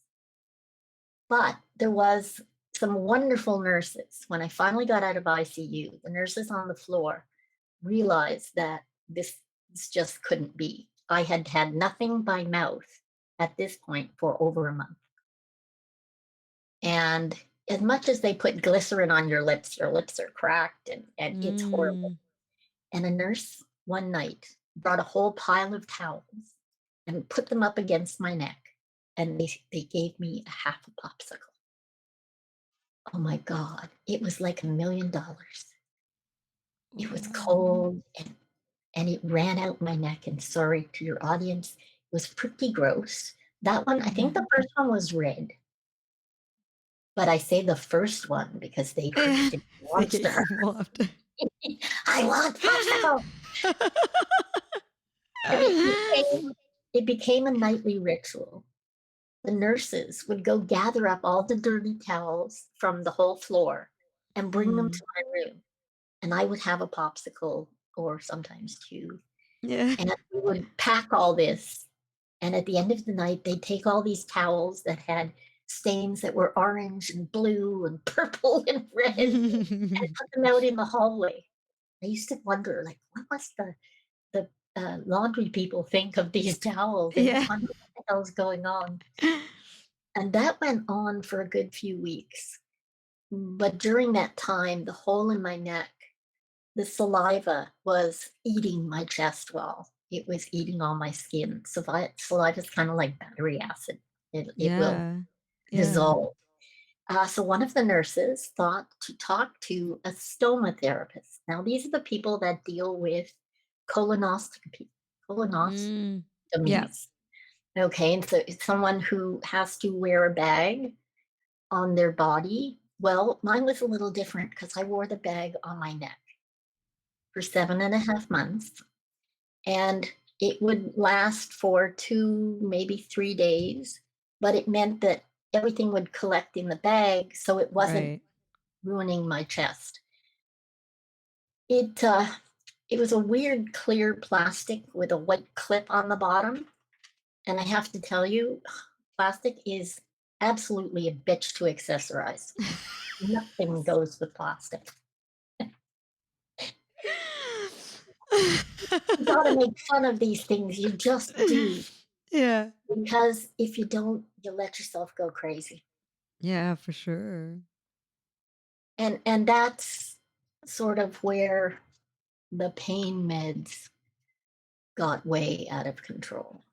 But there was some wonderful nurses. When I finally got out of ICU, the nurses on the floor realized that this just couldn't be. I had had nothing by mouth at this point for over a month. And as much as they put glycerin on your lips are cracked and it's horrible. And a nurse one night brought a whole pile of towels and put them up against my neck. And they gave me a half a popsicle. Oh my God, it was like $1,000,000. It was cold and it ran out my neck. And sorry to your audience, it was pretty gross. That one, I think the first one was red. But I say the first one because they Yeah. created a They gave monster. you more after. I want popsicle. And it became a nightly ritual. The nurses would go gather up all the dirty towels from the whole floor and bring them to my room. And I would have a popsicle or sometimes two. Yeah. And we would pack all this. And at the end of the night, they'd take all these towels that had stains that were orange and blue and purple and red and put them out in the hallway. I used to wonder, like, what must the laundry people think of these towels? They Yeah. must wonder what the hell's going on. And that went on for a good few weeks. But during that time, the hole in my neck, the saliva was eating my chest wall. It was eating all my skin. Saliva is kind of like battery acid. It will Yeah. Yeah. dissolve. So one of the nurses thought to talk to a stoma therapist. Now, these are the people that deal with colonoscopy, Mm. Yeah. colonostomies. Okay, and so it's someone who has to wear a bag on their body. Well, mine was a little different because I wore the bag on my neck for 7.5 months. And it would last for 2, maybe 3 days, but it meant that everything would collect in the bag, so it wasn't Right. ruining my chest. It was a weird clear plastic with a white clip on the bottom, and I have to tell you, plastic is absolutely a bitch to accessorize. Nothing goes with plastic. You gotta make fun of these things, you just do, Yeah. because if you don't, you let yourself go crazy. Yeah, for sure. And that's sort of where the pain meds got way out of control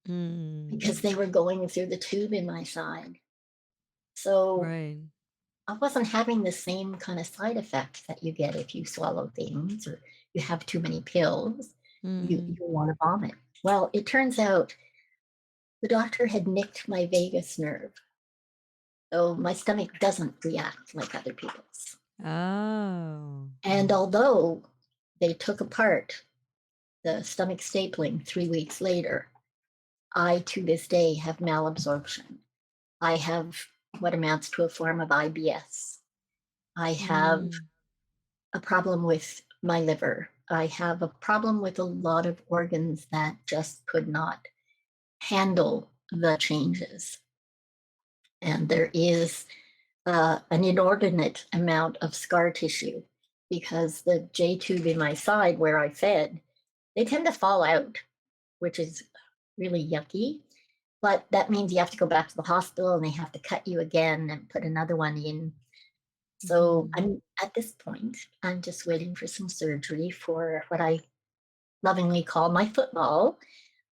Mm, because they were going through the tube in my side. So right. I wasn't having the same kind of side effects that you get if you swallow things or you have too many pills. You Mm. want to vomit. Well, it turns out the doctor had nicked my vagus nerve. So my stomach doesn't react like other people's. Oh. And although they took apart the stomach stapling 3 weeks later, I to this day have malabsorption. I have what amounts to a form of IBS. I have Mm. a problem with my liver. I have a problem with a lot of organs that just could not handle the changes. And there is an inordinate amount of scar tissue because the J tube in my side where I fed, they tend to fall out, which is really yucky. But that means you have to go back to the hospital and they have to cut you again and put another one in. So Mhm. I'm at this point, I'm just waiting for some surgery for what I lovingly call my football.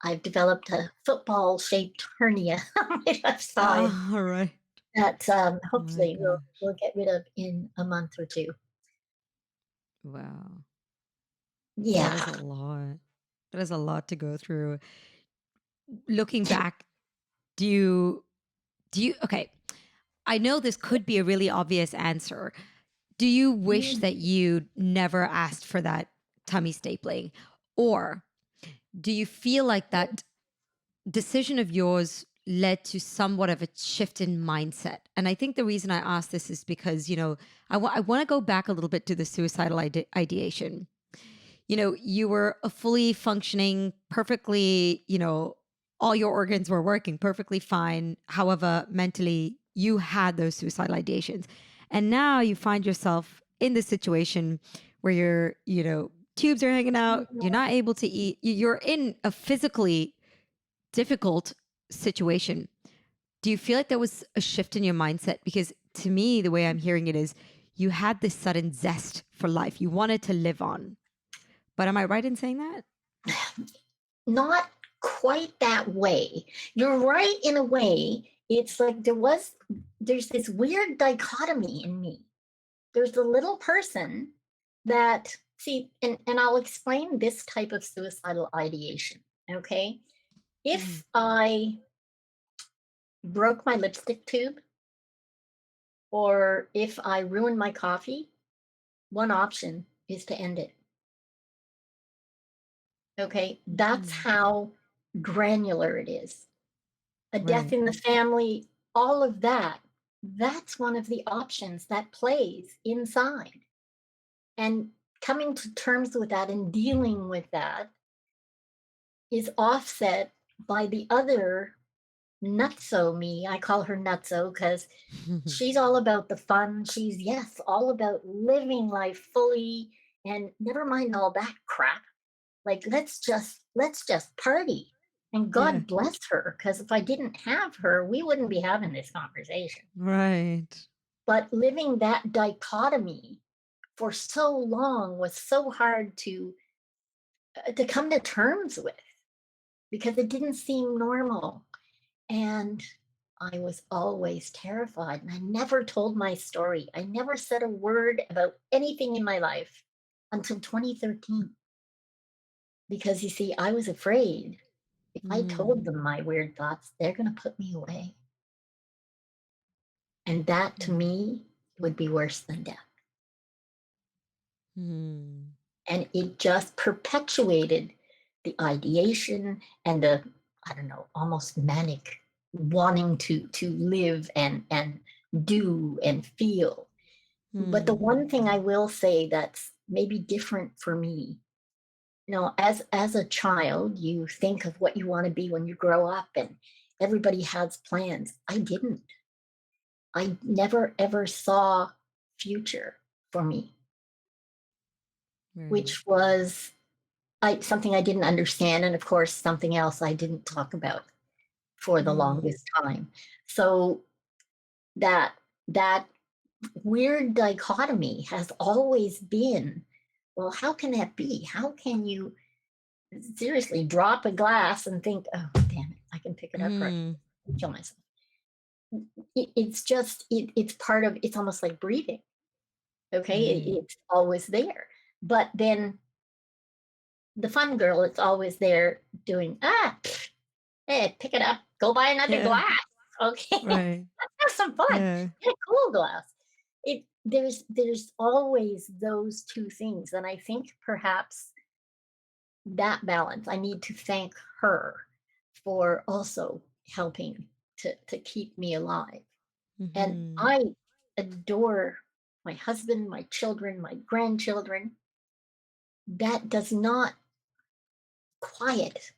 I've developed a football shaped hernia on my left side Ah, all right. that My hopefully gosh. we'll get rid of in a month or two. Wow. That is Yeah. a lot. That is a lot to go through. Looking back, okay, I know this could be a really obvious answer. Do you wish that you never asked for that tummy stapling? Or do you feel like that decision of yours led to somewhat of a shift in mindset? And I think the reason I ask this is because, I want to go back a little bit to the suicidal ideation. You were a fully functioning, perfectly, all your organs were working perfectly fine. However, mentally, you had those suicidal ideations. And now you find yourself in this situation where tubes are hanging out, you're not able to eat, you're in a physically difficult situation. Do you feel like there was a shift in your mindset? Because to me, the way I'm hearing it is you had this sudden zest for life. You wanted to live on. But am I right in saying that? Not quite that way. You're right in a way. It's like there's this weird dichotomy in me. There's the little person that, see, and I'll explain this type of suicidal ideation. Okay. Mm. If I broke my lipstick tube or if I ruined my coffee, one option is to end it. Okay. That's Mhm. how granular it is. A death Right. in the family, all of that, that's one of the options that plays inside. And coming to terms with that and dealing with that is offset by the other nutso me. I call her nutso because she's all about the fun. She's, yes, all about living life fully and never mind all that crap. Like let's just party. And Yeah. God bless her, because if I didn't have her, we wouldn't be having this conversation. Right. But living that dichotomy for so long was so hard to come to terms with because it didn't seem normal. And I was always terrified. And I never told my story. I never said a word about anything in my life until 2013. Because you see, I was afraid if I told Mm. them my weird thoughts, they're going to put me away. And that to me would be worse than death. Mm. And it just perpetuated the ideation and the, I don't know, almost manic wanting to live and do and feel. But the Mm. one thing I will say that's maybe different for me, as a child, you think of what you want to be when you grow up, and everybody has plans. I didn't. I never ever saw future for me, Right. which was something I didn't understand, and of course, something else I didn't talk about for the Mm. longest time. So that that weird dichotomy has always been, well, how can that be? How can you seriously drop a glass and think, oh, damn it, I can pick it up right, Mm. kill myself? It's just, it's part of, it's almost like breathing. Okay, Right. it's always there. But then the fun girl, it's always there doing, hey, pick it up, go buy another Yeah. glass. Okay, Right. have some fun. Yeah. Get a cool glass. There's always those two things. And I think perhaps that balance, I need to thank her for also helping to keep me alive. And Mm-hmm. I adore my husband, my children, my grandchildren. That does not quiet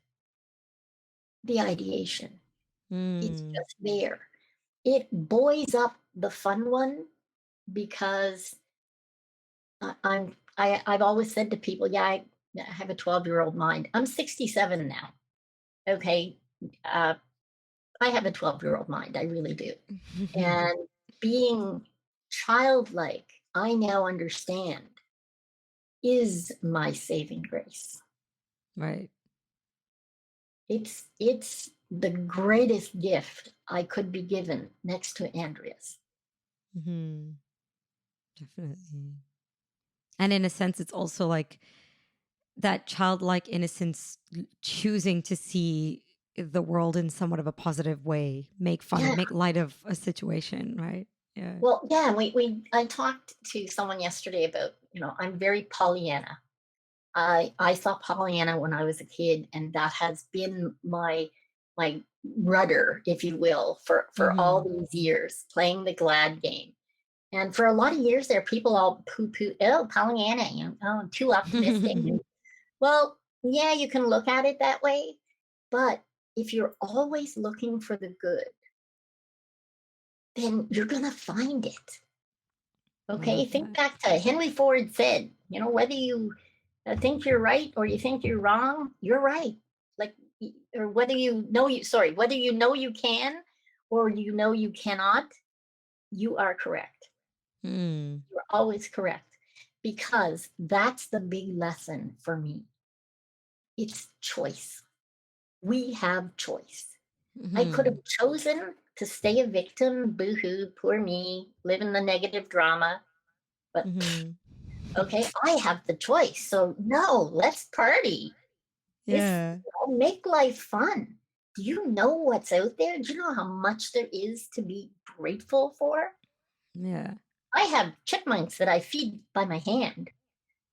the ideation. It's Mm. just there. It buoys up the fun one because I've always said to people, yeah, I have a 12-year-old mind. I'm 67 now. Okay. Uh, I have a 12-year-old mind. I really do. And being childlike, I now understand, is my saving grace. Right. It's the greatest gift I could be given next to Andrea's. Mm-hmm. Definitely. And in a sense, it's also like that childlike innocence, choosing to see the world in somewhat of a positive way, make fun of, Yeah. make light of a situation, right? Yeah. Well, yeah, we I talked to someone yesterday about, I'm very Pollyanna. I saw Pollyanna when I was a kid, and that has been my rudder, if you will, for all Mm-hmm. these years, playing the glad game. And for a lot of years there, people all poo-poo, oh, Pollyanna, oh, too optimistic. Well, yeah, you can look at it that way, but if you're always looking for the good, then you're gonna find it. I Okay, love think that. back to Henry Ford said, whether you think you're right or you think you're wrong, you're right. Like, or whether you know you can or you know you cannot, you are correct. Mm. You're always correct, because that's the big lesson for me. It's choice. We have choice. I could Mm-hmm. have chosen to stay a victim, boohoo, poor me, live in the negative drama, but Mm-hmm. okay, I have the choice. So no, let's party. This Yeah. make life fun. Do you know what's out there? Do you know how much there is to be grateful for? Yeah. I have chipmunks that I feed by my hand.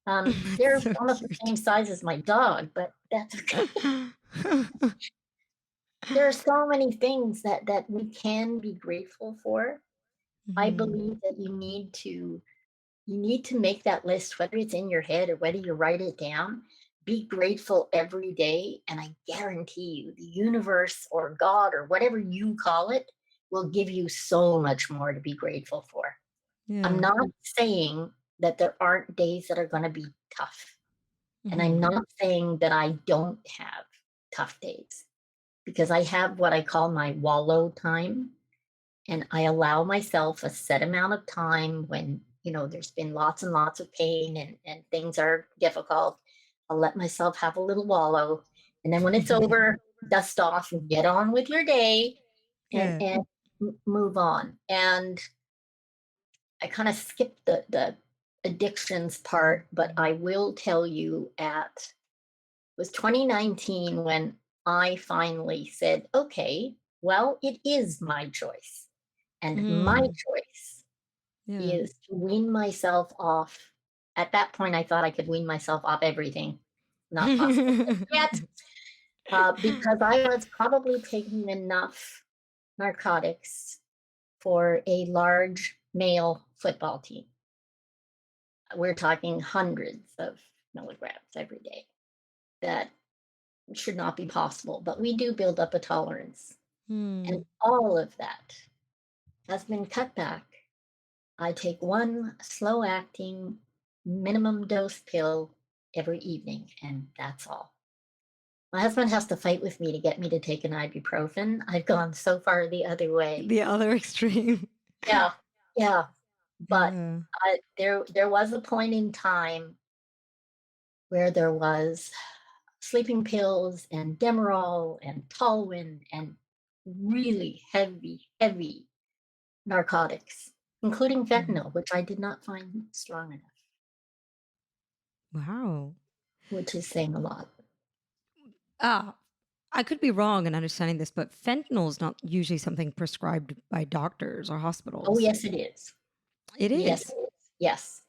That's They're so almost the cute. same size as my dog, but that's okay. There are so many things that we can be grateful for. I Mm-hmm. believe that you need to make that list, whether it's in your head or whether you write it down. Be grateful every day, and I guarantee you, the universe or God or whatever you call it will give you so much more to be grateful for. I'm Yeah. not saying that there aren't days that are going to be tough. And I'm Mm-hmm. not saying that I don't have tough days, because I have what I call my wallow time. And I allow myself a set amount of time when, there's been lots and lots of pain, and things are difficult. I'll let myself have a little wallow. And then when it's over, dust off and get on with your day, and, Yeah. and move on. And I kind of skipped the addictions part, but I will tell you, it was 2019 when I finally said, okay, well, it is my choice. And my Mm. choice Yeah. is to wean myself off. At that point, I thought I could wean myself off everything. Not possible yet, because I was probably taking enough narcotics for a large male football team. We're talking hundreds of milligrams every day. That should not be possible, but we do build up a tolerance. And Mm. all of that has been cut back. I take one slow acting minimum dose pill every evening, and that's all. My husband has to fight with me to get me to take an ibuprofen. I've gone so far the other way. The other extreme. Yeah, yeah. But Yeah. there was a point in time where there was sleeping pills and Demerol and Tolwyn and really heavy, heavy narcotics, including Mhm. fentanyl, which I did not find strong enough, Wow. which is saying a lot. Ah, I could be wrong in understanding this, but fentanyl is not usually something prescribed by doctors or Oh, hospitals. yes, it is. It Yes, is. it is. Yes.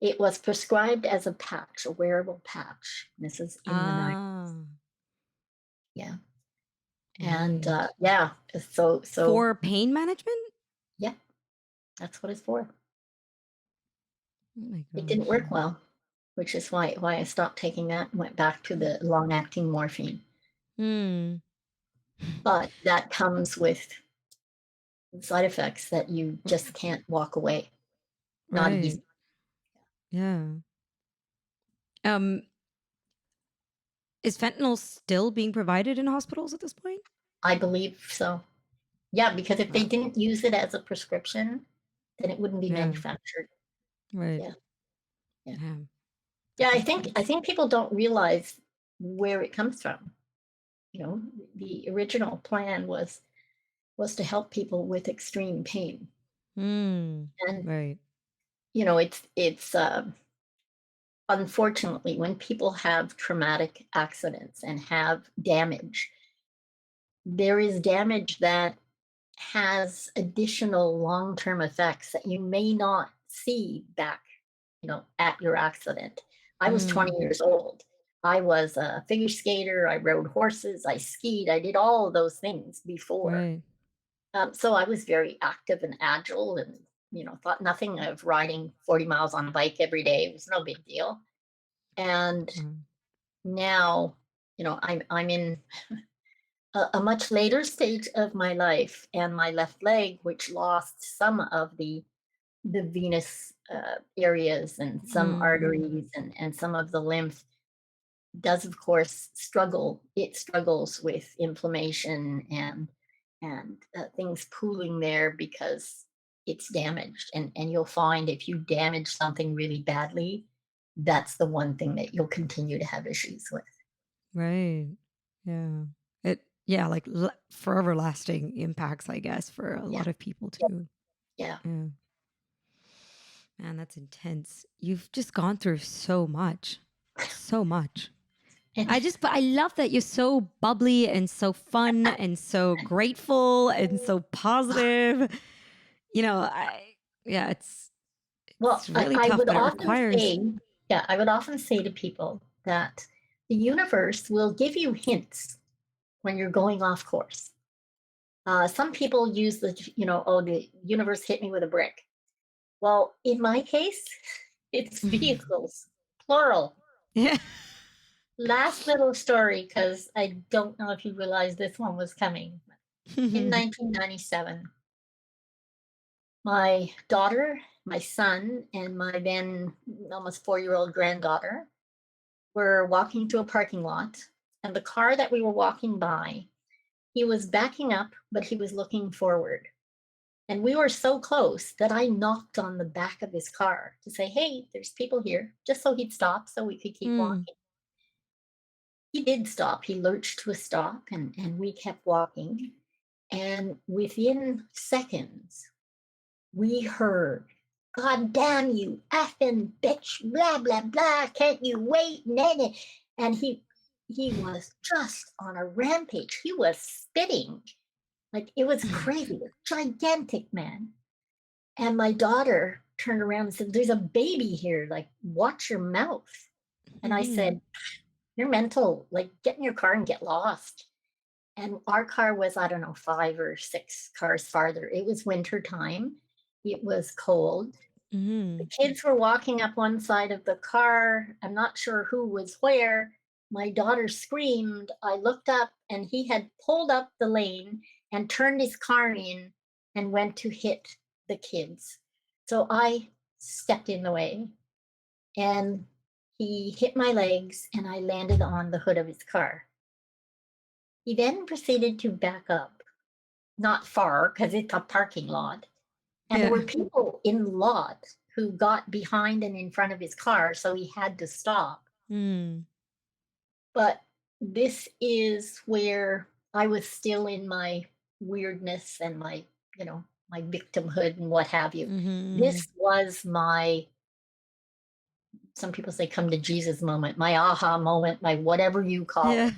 It was prescribed as a patch, a wearable patch. This is in the night. Ah, Yeah. And right. yeah, so For pain management? yeah, that's what it's for. Oh my It didn't gosh. work well, which is why I stopped taking that and went back to the long-acting morphine. Hmm. But that comes with side effects that you just can't walk away. Not Right. easy. Yeah. Um, is fentanyl still being provided in hospitals at this point? I believe so. Yeah, because if they Wow. didn't use it as a prescription, then it wouldn't be Yeah. manufactured. Right. Yeah, yeah. Yeah. Yeah, That's I intense. think people don't realize where it comes from. You know, the original plan was to help people with extreme pain. Hmm. And Right. you know, it's unfortunately when people have traumatic accidents and have damage, there is damage that has additional long-term effects that you may not see back, at your accident. I was 20 Hmm. years old. I was a figure skater, I rode horses, I skied, I did all of those things before. Right. So I was very active and agile and, thought nothing of riding 40 miles on a bike every day. It was no big deal. And Wow. now, I'm in a much later stage of my life, and my left leg, which lost some of the venous areas and some Hmm. arteries and some of the lymph, does of course struggle. It struggles with inflammation and things pooling there because it's damaged. And you'll find if you damage something really badly, that's the one thing that you'll continue to have issues with. Right. Yeah. Yeah, like forever lasting impacts, I guess, for a Yeah, lot of people too. yeah. Yeah. Man, that's intense. You've just gone through so much. So much. And But I love that you're so bubbly and so fun and so grateful and so positive. Yeah, well, it's really I tough, would but it often requires. say, yeah, I would often say to people that the universe will give you hints when you're going off course. Some people use oh, the universe hit me with a brick. Well, in my case, it's vehicles, plural. Yeah. Last little story, because I don't know if you realize this one was coming. In 1997, my daughter, my son, and my then almost 4-year-old granddaughter were walking to a parking lot, and the car that we were walking by, he was backing up, but he was looking forward. And we were so close that I knocked on the back of his car to say, "Hey, there's people here," just so he'd stop so we could keep Mm. walking. He did stop. He lurched to a stop, and we kept walking. And within seconds, we heard, "God damn you, effing bitch, blah, blah, blah, can't you wait?" And he was just on a rampage. He was spitting. Like it was crazy, a gigantic man. And my daughter turned around and said, "There's a baby here. Like, watch your mouth." And I said, "You're mental. Like, get in your car and get lost." And our car was, I don't know, 5 or 6 cars farther. It was winter time. It was cold. The Mhm. kids were walking up one side of the car. I'm not sure who was where. My daughter screamed. I looked up, and he had pulled up the lane and turned his car in and went to hit the kids. So I stepped in the way, and he hit my legs, and I landed on the hood of his car. He then proceeded to back up, not far, because it's a parking lot. And there Yeah. were people in the lot who got behind and in front of his car, so he had to stop. Mm. But this is where I was still in my weirdness and my, my victimhood and what have you. Mm-hmm. This was my, some people say come to Jesus moment, my aha moment, my whatever you call Yeah. it.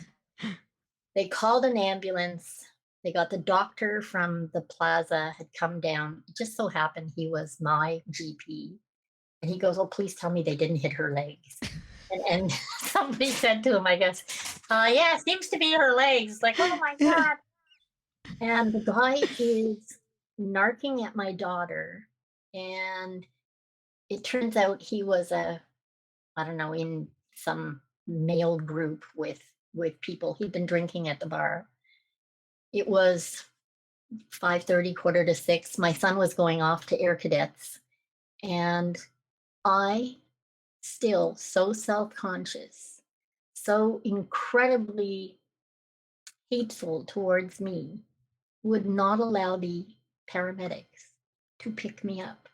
They called an ambulance. They got the doctor from the plaza had come down. It just so happened he was my GP. And he goes, "Oh, please tell me they didn't hit her legs." And somebody said to him, I guess, "Yeah, seems to be her legs." Like, oh my Yeah. God. And the guy is narking at my daughter. And it turns out he was I don't know, in some male group with people. He'd been drinking at the bar. It was 5:30, quarter to 6. My son was going off to Air Cadets. And I, still so self-conscious, so incredibly hateful towards me, would not allow the paramedics to pick me up.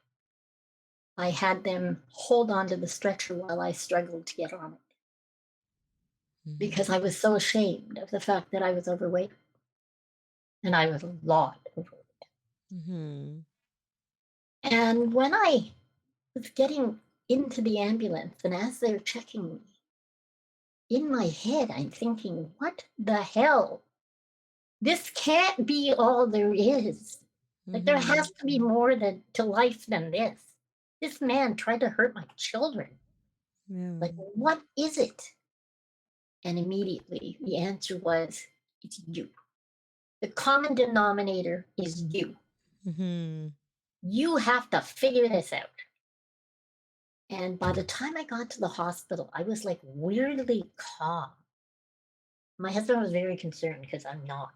I had them hold on to the stretcher while I struggled to get on it Mm-hmm. because I was so ashamed of the fact that I was overweight. And I was a lot overweight. Mm-hmm. And when I was getting into the ambulance and as they're checking me, in my head, I'm thinking, what the hell? This can't be all there is. Like, there Mm-hmm. has to be more to life than this. This man tried to hurt my children. Yeah. Like, what is it? And immediately the answer was, it's you. The common denominator is you. Mm-hmm. You have to figure this out. And by the time I got to the hospital, I was like weirdly calm. My husband was very concerned because I'm not.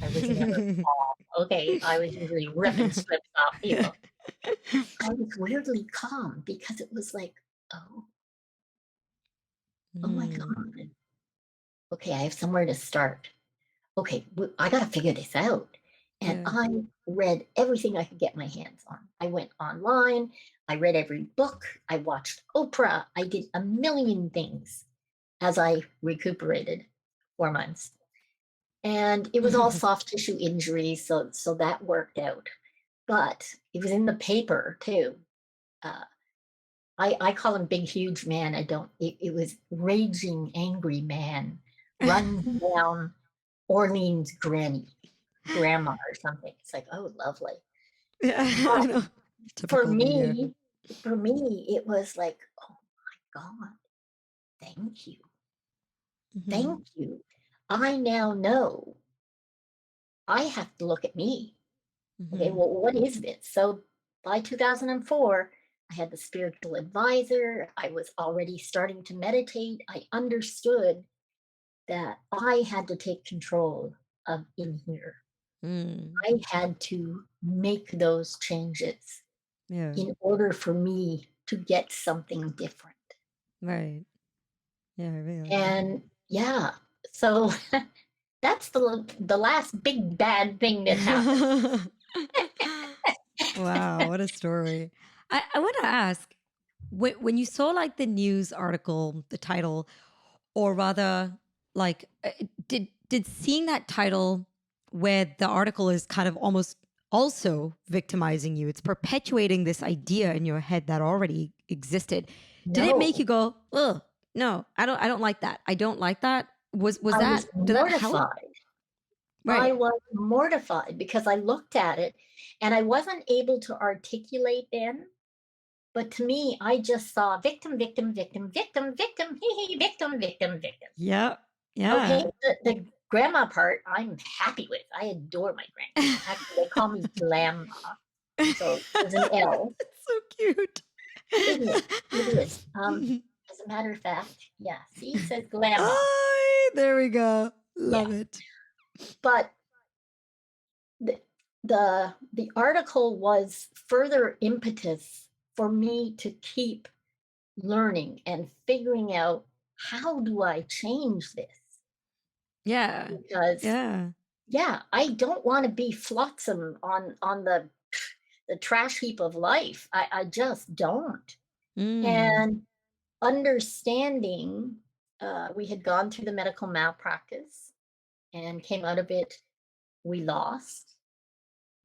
I was never calm. Okay, I was usually ripping slips off people. I was weirdly calm because it was like, oh, oh my Mm. God. Okay, I have somewhere to start. Okay, I got to figure this out. And Yeah. I read everything I could get my hands on. I went online, I read every book, I watched Oprah, I did a million things as I recuperated 4 months. And it was all soft tissue injuries, so that worked out. But it was in the paper too. Uh, I call him big, huge man. I don't. It was raging, angry man, run down Orleans grandma or something. It's like, oh, lovely. Yeah, I But know. for Typical me, yeah. me, it was like, oh my God, thank you, Mm-hmm. thank you. I now know I have to look at me. Okay, Mm-hmm. well, what is this? So by 2004, I had the spiritual advisor. I was already starting to meditate. I understood that I had to take control of in here. Mm. I had to make those changes Yeah. in order for me to get something different. Right. Yeah, I really like that. And yeah, so that's the last big bad thing that happened. Wow, what a story. I want to ask, when you saw like the news article, the title, or rather, like, did seeing that title where the article is kind of almost also victimizing you, it's perpetuating this idea in your head that already existed. Did it make No, you go, "Ugh, no, I don't like that. I don't like that." Was I that was did that help? mortified. I Right. was mortified because I looked at it and I wasn't able to articulate then. But to me, I just saw victim, victim, victim, victim, victim, hee hee, victim, victim, victim. Yep. Okay, Yeah. the grandma part I'm happy with. I adore my grandma. Actually, they call me Glamma. So there's an L. It's so cute. It is. It is. As a matter of fact, yeah. See, it says Glamma. Ay, there we go. Yeah. Love it. But the the article was further impetus for me to keep learning and figuring out how do I change this? Yeah. because Yeah. yeah, I don't want to be flotsam on the trash heap of life. I just don't. Mm. And understanding, we had gone through the medical malpractice and came out of it. We lost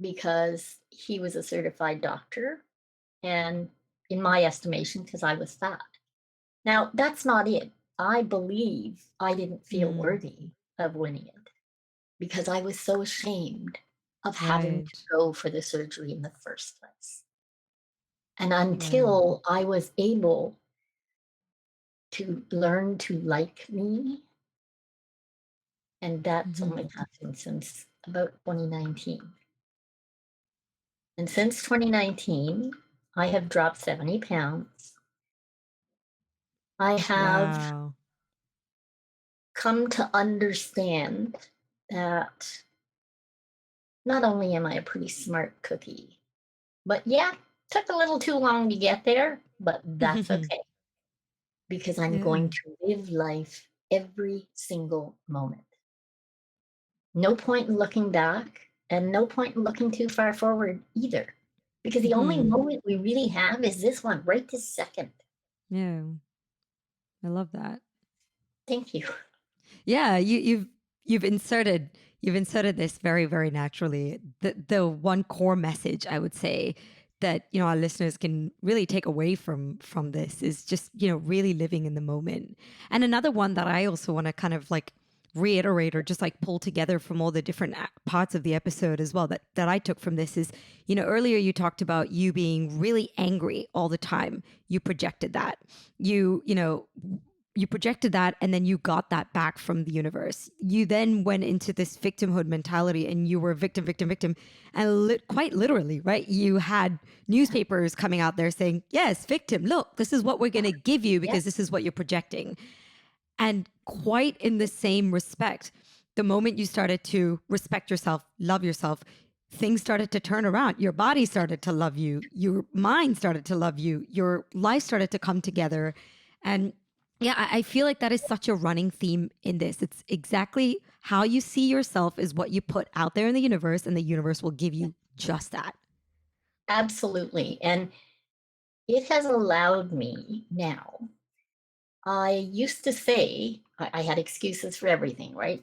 because he was a certified doctor, and in my estimation, because I was fat. Now, that's not it. I believe I didn't feel Mm. worthy of winning it because I was so ashamed of having to Right. go for the surgery in the first place. And Yeah. until I was able to learn to like me, and that's only Mhm. happened since about 2019. And since 2019, I have dropped 70 pounds. I have Wow. come to understand that not only am I a pretty smart cookie, but yeah, took a little too long to get there, but that's okay because I'm Yeah. going to live life every single moment. No point in looking back and no point in looking too far forward either. Because the only Mhm. moment we really have is this one right this second. Yeah. I love that. Thank you. Yeah, you've inserted this very, very naturally. The one core message I would say that, our listeners can really take away from this is just, really living in the moment. And another one that I also want to kind of like reiterate or just like pull together from all the different parts of the episode as well that I took from this is, earlier you talked about you being really angry all the time. You projected that. You projected that and then you got that back from the universe. You then went into this victimhood mentality and you were victim, victim, victim. And quite literally, right? You had newspapers coming out there saying, yes, victim, look, this is what we're going to give you Yeah, because this is what you're projecting. And quite in the same respect, the moment you started to respect yourself, love yourself, things started to turn around. Your body started to love you. Your mind started to love you. Your life started to come together. And yeah, I feel like that is such a running theme in this. It's exactly how you see yourself is what you put out there in the universe, and the universe will give you just that. absolutely. And it has allowed me now. I used to say I had excuses for everything, right?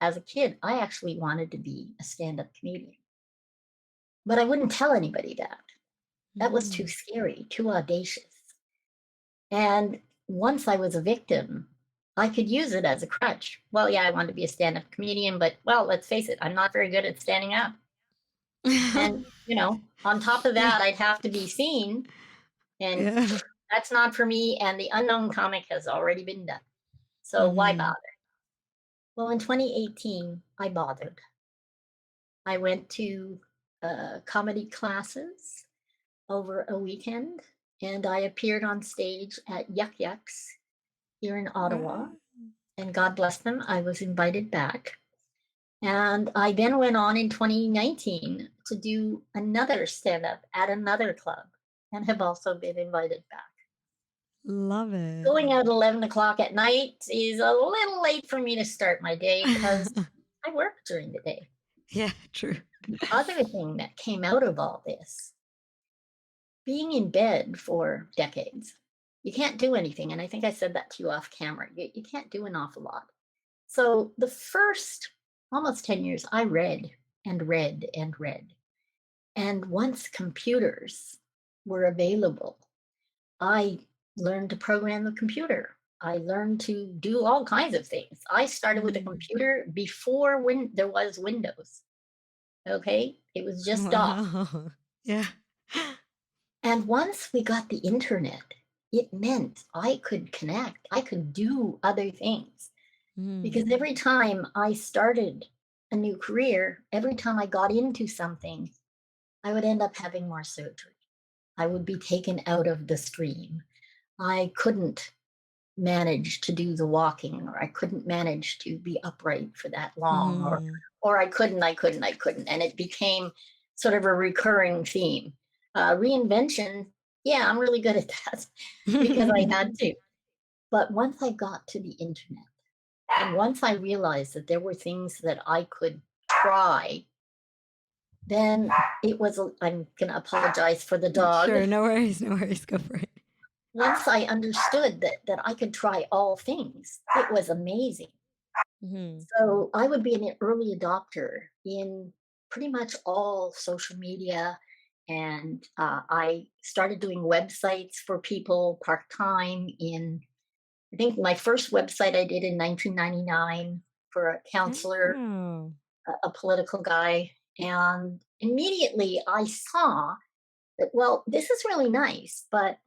As a kid, I actually wanted to be a stand up comedian, but I wouldn't tell anybody that. That was too Mm. scary, too audacious. And once I was a victim, I could use it as a crutch. Well, yeah, I wanted to be a stand up comedian, but well, let's face it, I'm not very good at standing up. And, on top of Yeah. that, I'd have to be seen. And Yeah. that's not for me. And the unknown comic has already been done. So why Hmm. bother? Well, in 2018, I bothered. I went to comedy classes over a weekend and I appeared on stage at Yuck Yucks here in Ottawa. Wow. And God bless them, I was invited back. And I then went on in 2019 to do another stand up at another club and have also been invited back. Love it. Going out at 11 o'clock at night is a little late for me to start my day because I work during the day. Yeah, true. The other thing that came out of all this, being in bed for decades, you can't do anything. And I think I said that to you off camera. You can't do an awful lot. So the first almost 10 years, I read and read and read. And once computers were available, I learned to program the computer. I learned to do all kinds of things. I started with a Mm. computer before when there was Windows. Okay, it was just DOS. Wow. Yeah. And once we got the internet, it meant I could connect, I could do other things. Mm. Because every time I started a new career, every time I got into something, I would end up having more surgery. I would be taken out of the stream. I couldn't manage to do the walking, or I couldn't manage to be upright for that long, Mhm. or I couldn't. And it became sort of a recurring theme. Reinvention, yeah, I'm really good at that because I had to. But once I got to the internet, And once I realized that there were things that I could try, then it was, I'm going to apologize for the dog. Sure, no worries, go for it. Once I understood that I could try all things, it was amazing. So I would be an early adopter in pretty much all social media. And I started doing websites for people part-time I think my first website I did in 1999 for a counselor, Oh. a political guy. And immediately I saw that, well, this is really nice, but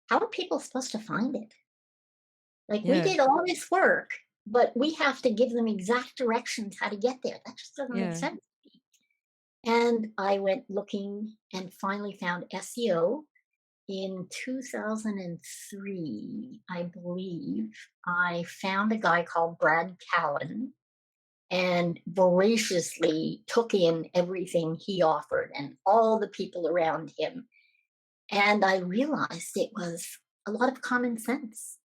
how are people supposed to find it? Like, we Yeah. did all this work, but we have to give them exact directions how to get there. That just doesn't make Yeah. sense to me. And I went looking and finally found SEO in 2003, I believe. I found a guy called Brad Callen and voraciously took in everything he offered and all the people around him. And I realized it was a lot of common sense.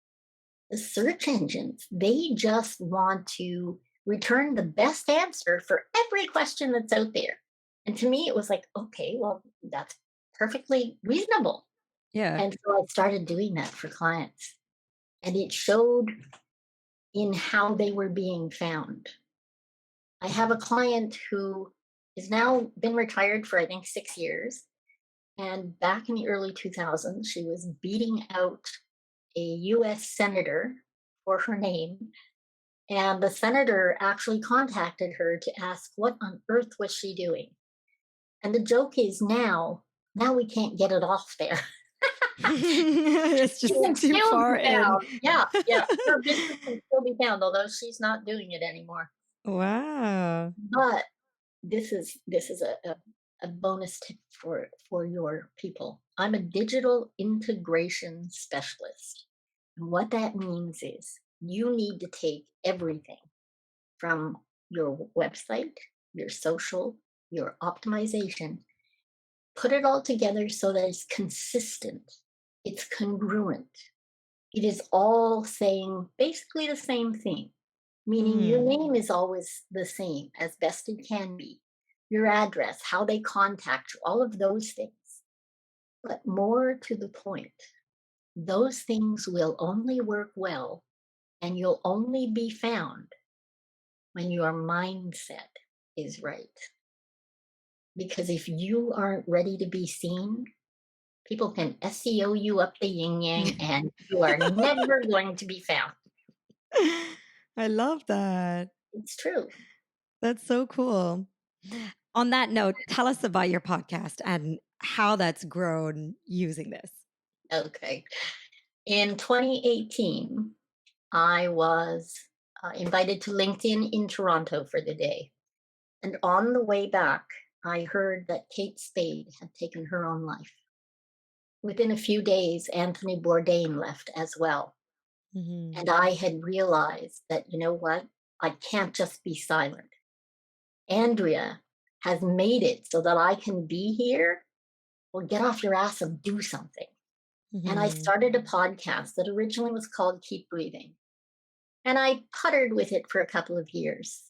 The search engines, they just want to return the best answer for every question that's out there. And to me, it was like, okay, well, that's perfectly reasonable. Yeah. And so I started doing that for clients. And it showed in how they were being found. I have a client who has now been retired for, I think, 6 years. And back in the early 2000s, she was beating out a US senator for her name. And the senator actually contacted her to ask what on earth was she doing. And the joke is now we can't get it off there. It's She just can too still far be in. found. Yeah. Her business can still be found, although she's not doing it anymore. Wow. But this is a bonus tip for your people. I'm a digital integration specialist. And what that means is you need to take everything from your website, your social, your optimization, put it all together so that it's consistent, it's congruent. It is all saying basically the same thing, meaning your name is always the same as best it can be, your address, how they contact you, all of those things. But more to the point, those things will only work well and you'll only be found when your mindset is right. Because if you aren't ready to be seen, people can SEO you up the yin yang and you are never going to be found. I love that. It's true. That's so cool. On that note, tell us about your podcast and how that's grown using this. Okay. In 2018, I was invited to LinkedIn in Toronto for the day. And on the way back, I heard that Kate Spade had taken her own life. Within a few days, Anthony Bourdain left as well. And I had realized that, you know what? I can't just be silent. Andrea has made it so that I can be here. Well, get off your ass and do something. And I started a podcast that originally was called Keep Breathing. And I puttered with it for a couple of years.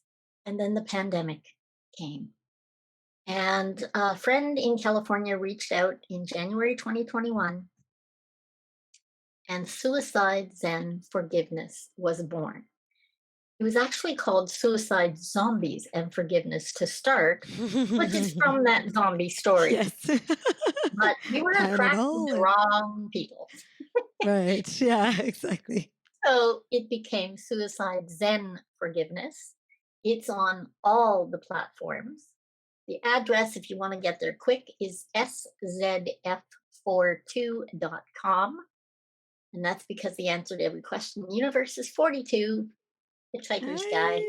And then the pandemic came. And a friend in California reached out in January 2021, and Suicide Zen Forgiveness was born. It was actually called Suicide Zombies and Forgiveness to start, which is from that zombie story. Yes. But we were Tying it attracting all the in. wrong people. Right. Yeah, exactly. So it became Suicide Zen Forgiveness. It's on all the platforms. The address, if you want to get there quick, is szf42.com. And that's because the answer to every question in the universe is 42. Hitchhiker's Guide.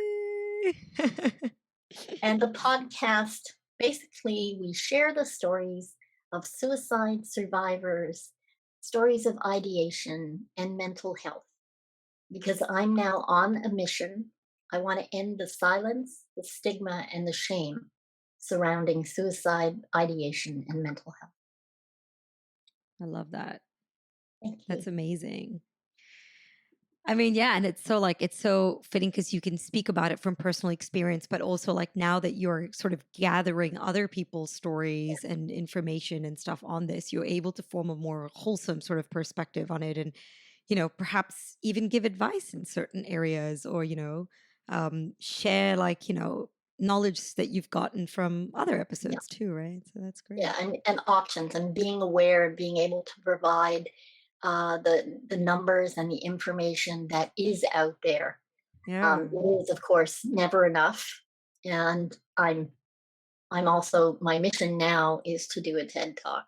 And the podcast, basically, we share the stories of suicide survivors, stories of ideation, and mental health. Because I'm now on a mission. I want to end the silence, the stigma, and the shame surrounding suicide, ideation, and mental health. I love that. Thank you. That's amazing. I mean, yeah, and it's so fitting because you can speak about it from personal experience, but also like now that you're sort of gathering other people's stories and information and stuff on this, you're able to form a more wholesome sort of perspective on it, and perhaps even give advice in certain areas, or share knowledge that you've gotten from other Yeah, episodes too, right? So that's yeah, great. and options, and being aware and being able to provide the numbers and the information that is out there. Yeah. It is, of course, never enough, and I'm also, my mission now is to do a TED talk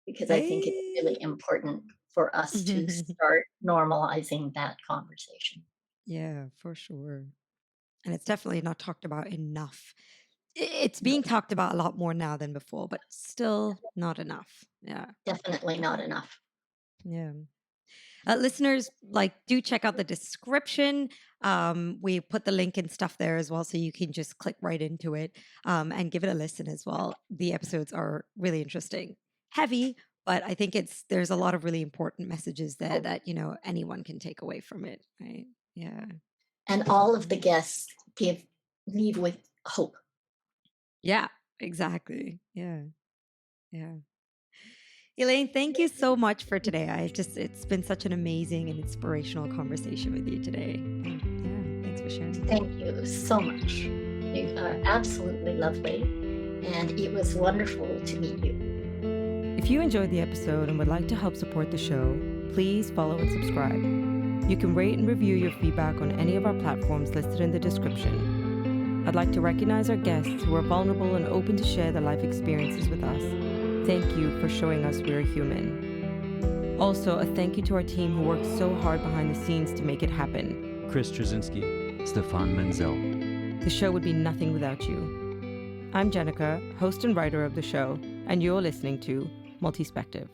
because I think it's Hey. really important for us to start normalizing that conversation. Yeah, for sure. And it's definitely not talked about enough. It's No, being talked about a lot more now than before, but still not enough. Yeah, definitely not definitely. enough. Yeah. Listeners, do check out the description. We put the link and stuff there as well, so you can just click right into it, and give it a listen as well. The episodes are really interesting, heavy, but I think there's a lot of really important messages there Oh, that anyone can take away from it. Right? Yeah. and all of the guests leave with hope. Yeah. Exactly. Yeah. Yeah. Elaine, thank you so much for today. It's been such an amazing and inspirational conversation with you today. And yeah, thanks for sharing. Thank you so much. You are absolutely lovely, and it was wonderful to meet you. If you enjoyed the episode and would like to help support the show, please follow and subscribe. You can rate and review your feedback on any of our platforms listed in the description. I'd like to recognize our guests who are vulnerable and open to share their life experiences with us. Thank you for showing us we're human. Also, a thank you to our team who worked so hard behind the scenes to make it happen. Chris Trzcinski, Stephan Menzel. The show would be nothing without you. I'm Jennica, host and writer of the show, and you're listening to Multispective.